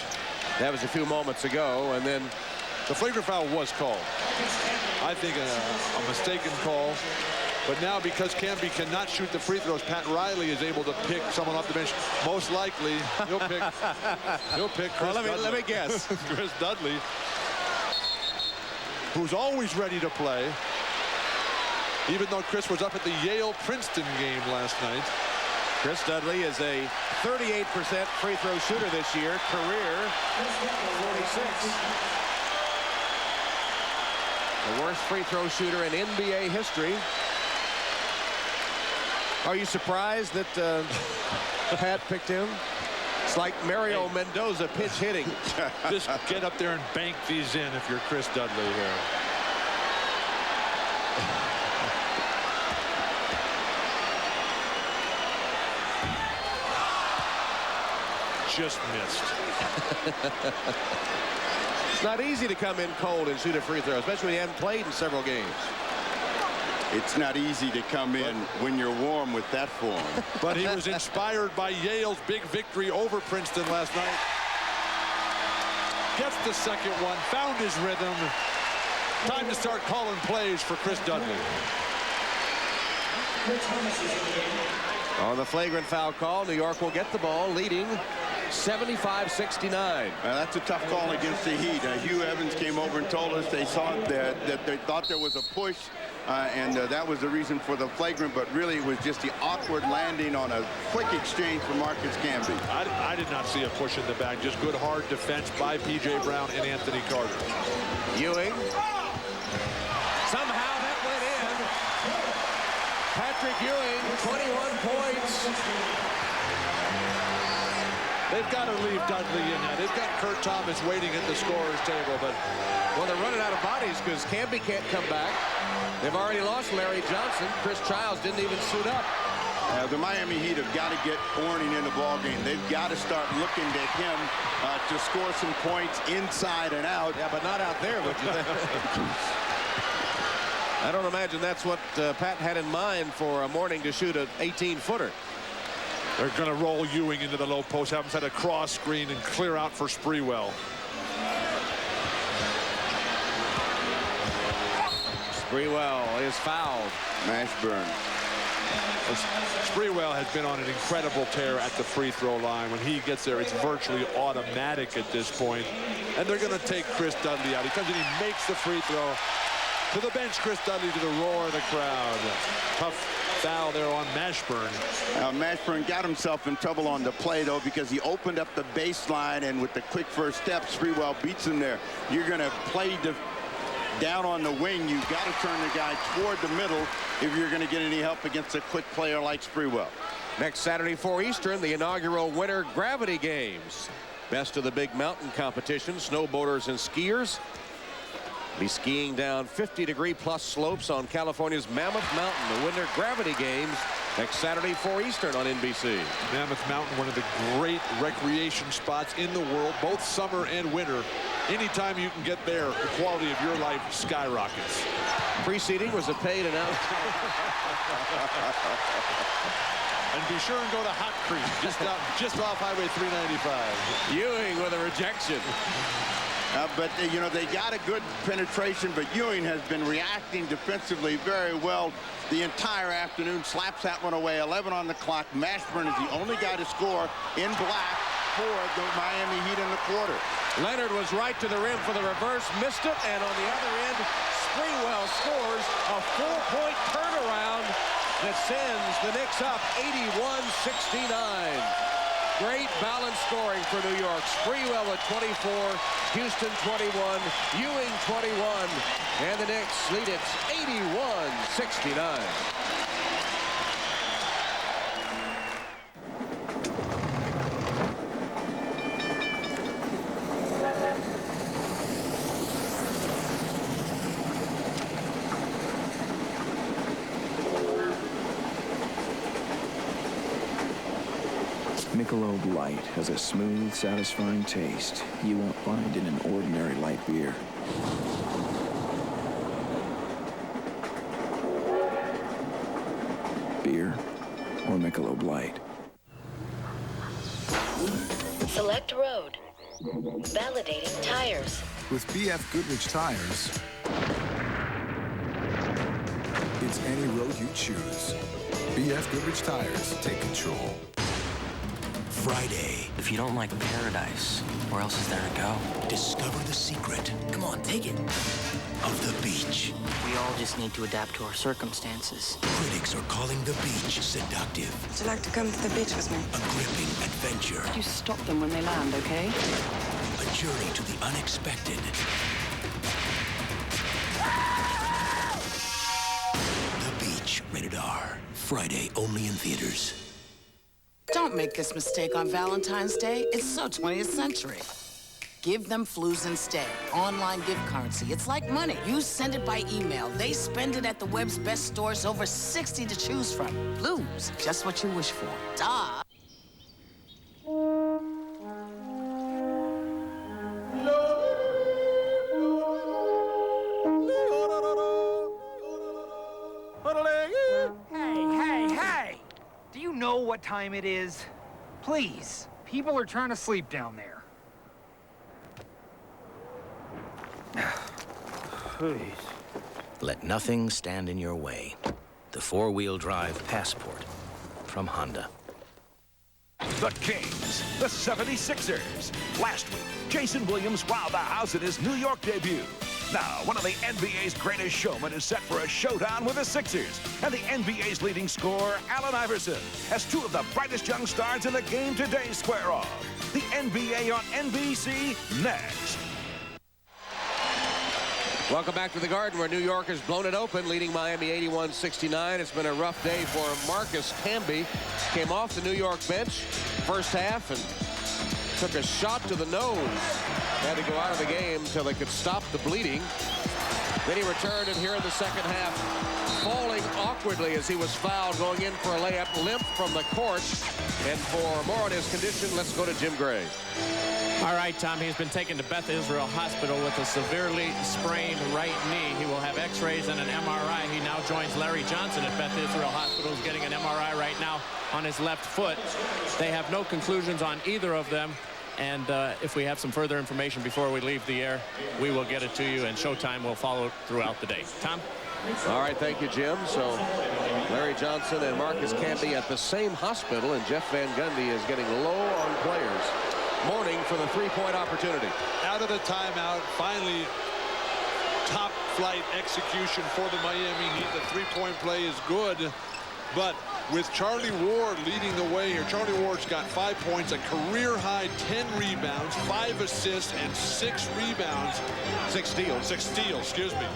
That was a few moments ago, and then the flagrant foul was called. I think a mistaken call. But now, because Camby cannot shoot the free throws, Pat Riley is able to pick someone off the bench. Most likely, he'll pick Chris Dudley. Let me guess. Chris Dudley, who's always ready to play, even though Chris was up at the Yale-Princeton game last night. Chris Dudley is a 38% free throw shooter this year, career 46. The worst free throw shooter in NBA history. Are you surprised that Pat picked him? It's like Mario Mendoza pitch hitting. Just get up there and bank these in if you're Chris Dudley here. Just missed. It's not easy to come in cold and shoot a free throw, especially when you haven't played in several games. It's not easy to come in when you're warm with that form. But he was inspired by Yale's big victory over Princeton last night. Gets the second one, found his rhythm. Time to start calling plays for Chris Dudley. On the flagrant foul call, New York will get the ball, leading 75-69. That's a tough call against the Heat. Hugh Evans came over and told us they saw that they thought there was a push, and that was the reason for the flagrant, but really it was just the awkward landing on a quick exchange from Marcus Camby. I did not see a push in the back, just good hard defense by P.J. Brown and Anthony Carter. Ewing. Somehow that went in. Patrick Ewing, 21 points. They've got to leave Dudley in there. They've got Kurt Thomas waiting at the scorer's table, but well, they're running out of bodies because Camby can't come back. They've already lost Larry Johnson. Chris Childs didn't even suit up. The Miami Heat have got to get Orning in the ball game. They've got to start looking to him to score some points inside and out. Yeah, but not out there, would you think? I don't imagine that's what Pat had in mind for Mourning to shoot an 18-footer. They're going to roll Ewing into the low post, have him set a cross screen and clear out for Sprewell. Sprewell is fouled. Mashburn. Sprewell has been on an incredible tear at the free throw line. When he gets there, it's virtually automatic at this point. And they're going to take Chris Dudley out. He comes in, he makes the free throw. To the bench, Chris Dudley, to the roar of the crowd. Tough foul there on Mashburn. Mashburn got himself in trouble on the play, though, because he opened up the baseline, and with the quick first step, Sprewell beats him there. You're going to play down on the wing. You've got to turn the guy toward the middle if you're going to get any help against a quick player like Sprewell. Next Saturday, 4 Eastern, the inaugural Winter Gravity Games. Best of the big mountain competition, snowboarders and skiers be skiing down 50-degree plus slopes on California's Mammoth Mountain. The Winter Gravity Games next Saturday, 4 Eastern on NBC. Mammoth Mountain, one of the great recreation spots in the world, both summer and winter. Anytime you can get there, the quality of your life skyrockets. Preceding was a paid announcement. And be sure and go to Hot Creek, just off Highway 395. Ewing with a rejection. But, you know, they got a good penetration, but Ewing has been reacting defensively very well the entire afternoon. Slaps that one away. 11 on the clock. Mashburn is the only guy to score in black for the Miami Heat in the quarter. Leonard was right to the rim for the reverse, missed it, and on the other end, Sprewell scores a 4-point turnaround that sends the Knicks up 81-69. Great balanced scoring for New York. Sprewell at 24, Houston 21, Ewing 21, and the Knicks lead it 81-69. Michelob Light has a smooth, satisfying taste you won't find in an ordinary light beer. Beer or Michelob Light. Select road. Validating tires. With BF Goodrich tires, it's any road you choose. BF Goodrich tires, take control. Friday. If you don't like paradise, where else is there to go? Discover the secret. Come on, take it. Of the beach. We all just need to adapt to our circumstances. Critics are calling the beach seductive. Would you like to come to the beach with me? A gripping adventure. You stop them when they land, okay? A journey to the unexpected. The Beach, rated R. Friday only in theaters. Don't make this mistake on Valentine's Day. It's so 20th century. Give them Flues instead. Online gift currency. It's like money. You send it by email. They spend it at the web's best stores, over 60 to choose from. Flues, just what you wish for. Duh. Hey! Do you know what time it is? Please, people are trying to sleep down there. Please. Let nothing stand in your way. The four-wheel drive Passport from Honda. The Kings, the 76ers. Last week, Jason Williams wowed the house in his New York debut. Now, one of the NBA's greatest showmen is set for a showdown with the Sixers. And the NBA's leading scorer, Allen Iverson, as two of the brightest young stars in the game today square off. The NBA on NBC next. Welcome back to the Garden, where New York has blown it open, leading Miami 81-69. It's been a rough day for Marcus Camby. Came off the New York bench first half and took a shot to the nose. Had to go out of the game until they could stop the bleeding. Then he returned, and here in the second half, falling awkwardly as he was fouled, going in for a layup, limp from the court. And for more on his condition, let's go to Jim Gray. All right, Tom, he's been taken to Beth Israel Hospital with a severely sprained right knee. He will have x-rays and an MRI. He now joins Larry Johnson at Beth Israel Hospital. He's getting an MRI right now on his left foot. They have no conclusions on either of them. And if we have some further information before we leave the air, we will get it to you, and Showtime will follow throughout the day. Tom? All right, thank you, Jim. So Larry Johnson and Marcus Camby at the same hospital, and Jeff Van Gundy is getting low on players. Mourning for the three-point opportunity. Out of the timeout, finally top flight execution for the Miami Heat. The three-point play is good, but with Charlie Ward leading the way here, Charlie Ward's got 5 points, a career-high 10 rebounds, 5 assists, and 6 rebounds. 6 steals. 6 steals, excuse me.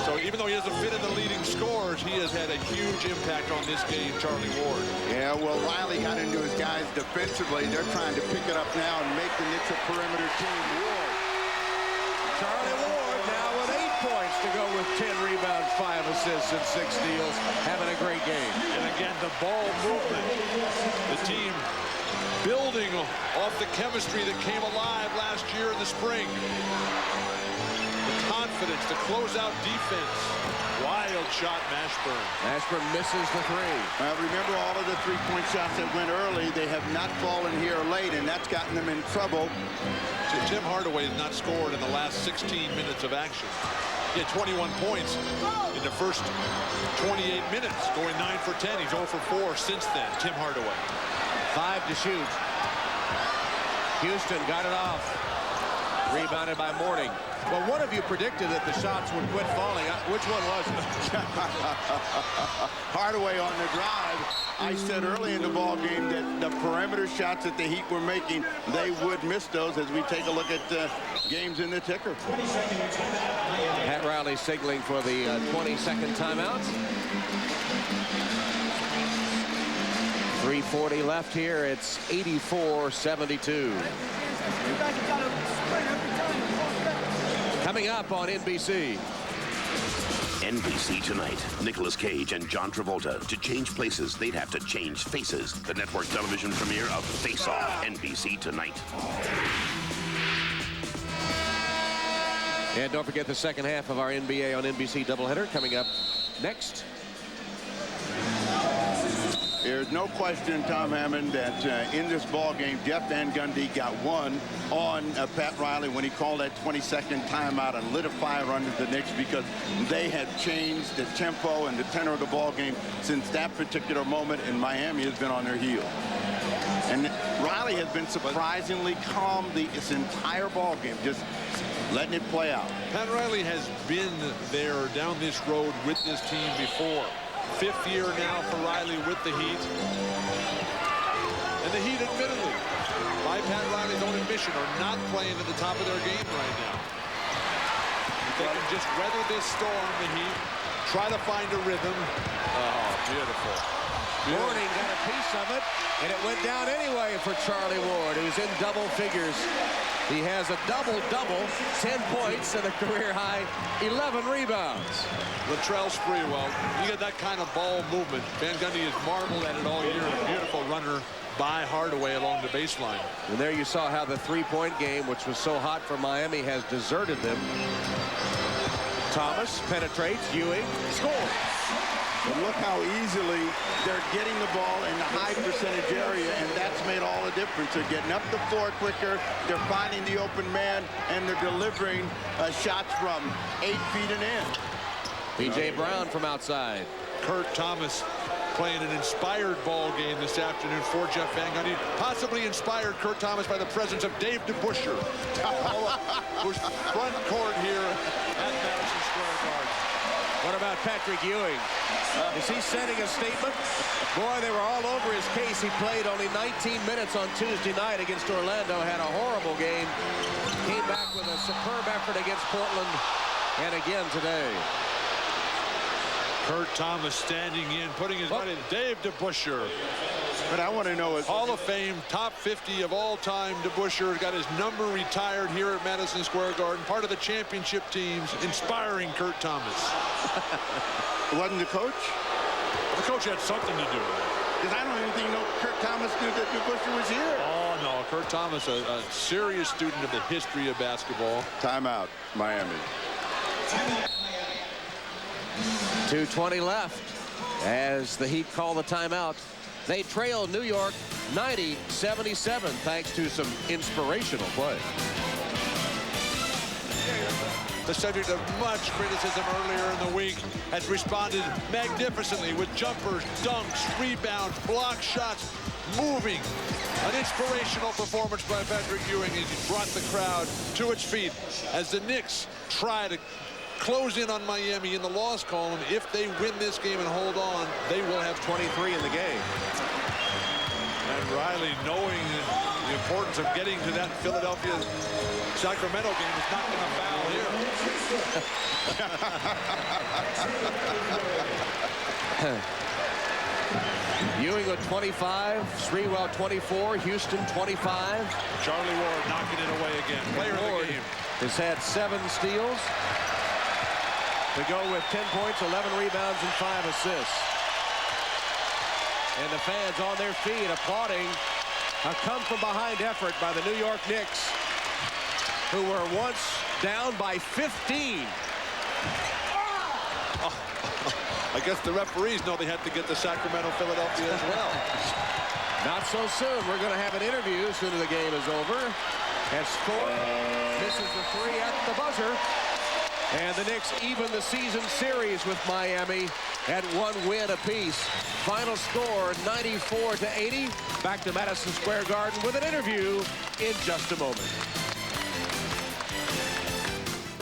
So even though he doesn't fit in the leading scorers, he has had a huge impact on this game, Charlie Ward. Yeah, well, Riley got into his guys defensively. They're trying to pick it up now and make the Knicks a perimeter team. Ward. Charlie Ward now with 8 points to go with 10 rebounds, 5 assists, and 6 steals. Having a great game. And again, the ball movement. The team building off the chemistry that came alive last year in the spring. The confidence, the closeout defense. Wild shot, Mashburn. Mashburn misses the three. Remember all of the three-point shots that went early. They have not fallen here late, and that's gotten them in trouble. Tim Hardaway has not scored in the last 16 minutes of action. He had 21 points in the first 28 minutes, going 9 for 10. He's 0 for 4 since then, Tim Hardaway. 5 to shoot. Houston got it off. Rebounded by Mourning. Well, one of you predicted that the shots would quit falling. Which one was it? Hardaway on the drive. I said early in the ball game that the perimeter shots that the Heat were making, they would miss those as we take a look at games in the ticker. Pat Riley signaling for the 20-second timeout. 3:40 left here. It's 84-72. Coming up on NBC. NBC Tonight. Nicolas Cage and John Travolta. To change places, they'd have to change faces. The network television premiere of Face Off. NBC Tonight. And don't forget the second half of our NBA on NBC doubleheader coming up next. There's no question, Tom Hammond, that in this ball game, Jeff Van Gundy got one on Pat Riley when he called that 22nd timeout and lit a fire under the Knicks, because they had changed the tempo and the tenor of the ball game since that particular moment, and Miami has been on their heels. And Riley has been surprisingly calm this entire ball game, just letting it play out. Pat Riley has been there down this road with this team before. 5th year now for Riley with the Heat. And the Heat, admittedly, by Pat Riley's own admission, are not playing at the top of their game right now. If they can just weather this storm, the Heat, try to find a rhythm. Oh, beautiful. Mourning got a piece of it, and it went down anyway for Charlie Ward, who's in double figures. He has a double-double, 10 points, and a career-high 11 rebounds. Latrell Sprewell, you get that kind of ball movement. Van Gundy has marveled at it all year. A beautiful runner by Hardaway along the baseline. And there you saw how the three-point game, which was so hot for Miami, has deserted them. Thomas penetrates. Ewing scores. And look how easily they're getting the ball in the high percentage area, and that's made all the difference. They're getting up the floor quicker, they're finding the open man, and they're delivering shots from 8 feet and in. P.J. Brown from outside. Kurt Thomas playing an inspired ball game this afternoon for Jeff Van Gundy. Possibly inspired, Kurt Thomas, by the presence of Dave DeBusschere, who's front court here at Madison Square Garden. What about Patrick Ewing? Is he sending a statement? Boy, they were all over his case. He played only 19 minutes on Tuesday night against Orlando, had a horrible game, came back with a superb effort against Portland, and again today. Kurt Thomas standing in, putting his money to Dave DeBusschere. But I want to know is Hall of Fame, top 50 of all time. DeBusschere got his number retired here at Madison Square Garden. Part of the championship teams, inspiring Kurt Thomas. It wasn't the coach? The coach had something to do with it. Because I don't even think Kurt Thomas knew that DeBusschere was here. Oh, no. Kurt Thomas, a serious student of the history of basketball. Timeout, Miami. 2:20 left as the Heat call the timeout. They trail New York 90-77 thanks to some inspirational play. The subject of much criticism earlier in the week has responded magnificently with jumpers, dunks, rebounds, block shots, moving. An inspirational performance by Patrick Ewing as he brought the crowd to its feet as the Knicks try to close in on Miami in the loss column. If they win this game and hold on, they will have 23 in the game. And Riley, knowing the importance of getting to that Philadelphia-Sacramento game, is not going to foul here. Ewing with 25, Sprewell 24, Houston 25. Charlie Ward knocking it away again. Player of the game. Has had 7 steals to go with 10 points, 11 rebounds, and 5 assists. And the fans on their feet applauding a come-from-behind effort by the New York Knicks, who were once down by 15. I guess the referees know they had to get to Sacramento, Philadelphia as well. Not so soon. We're going to have an interview as soon as the game is over. As Thorpe misses the 3 at the buzzer. And the Knicks even the season series with Miami at 1 win apiece. Final score 94-80. Back to Madison Square Garden with an interview in just a moment.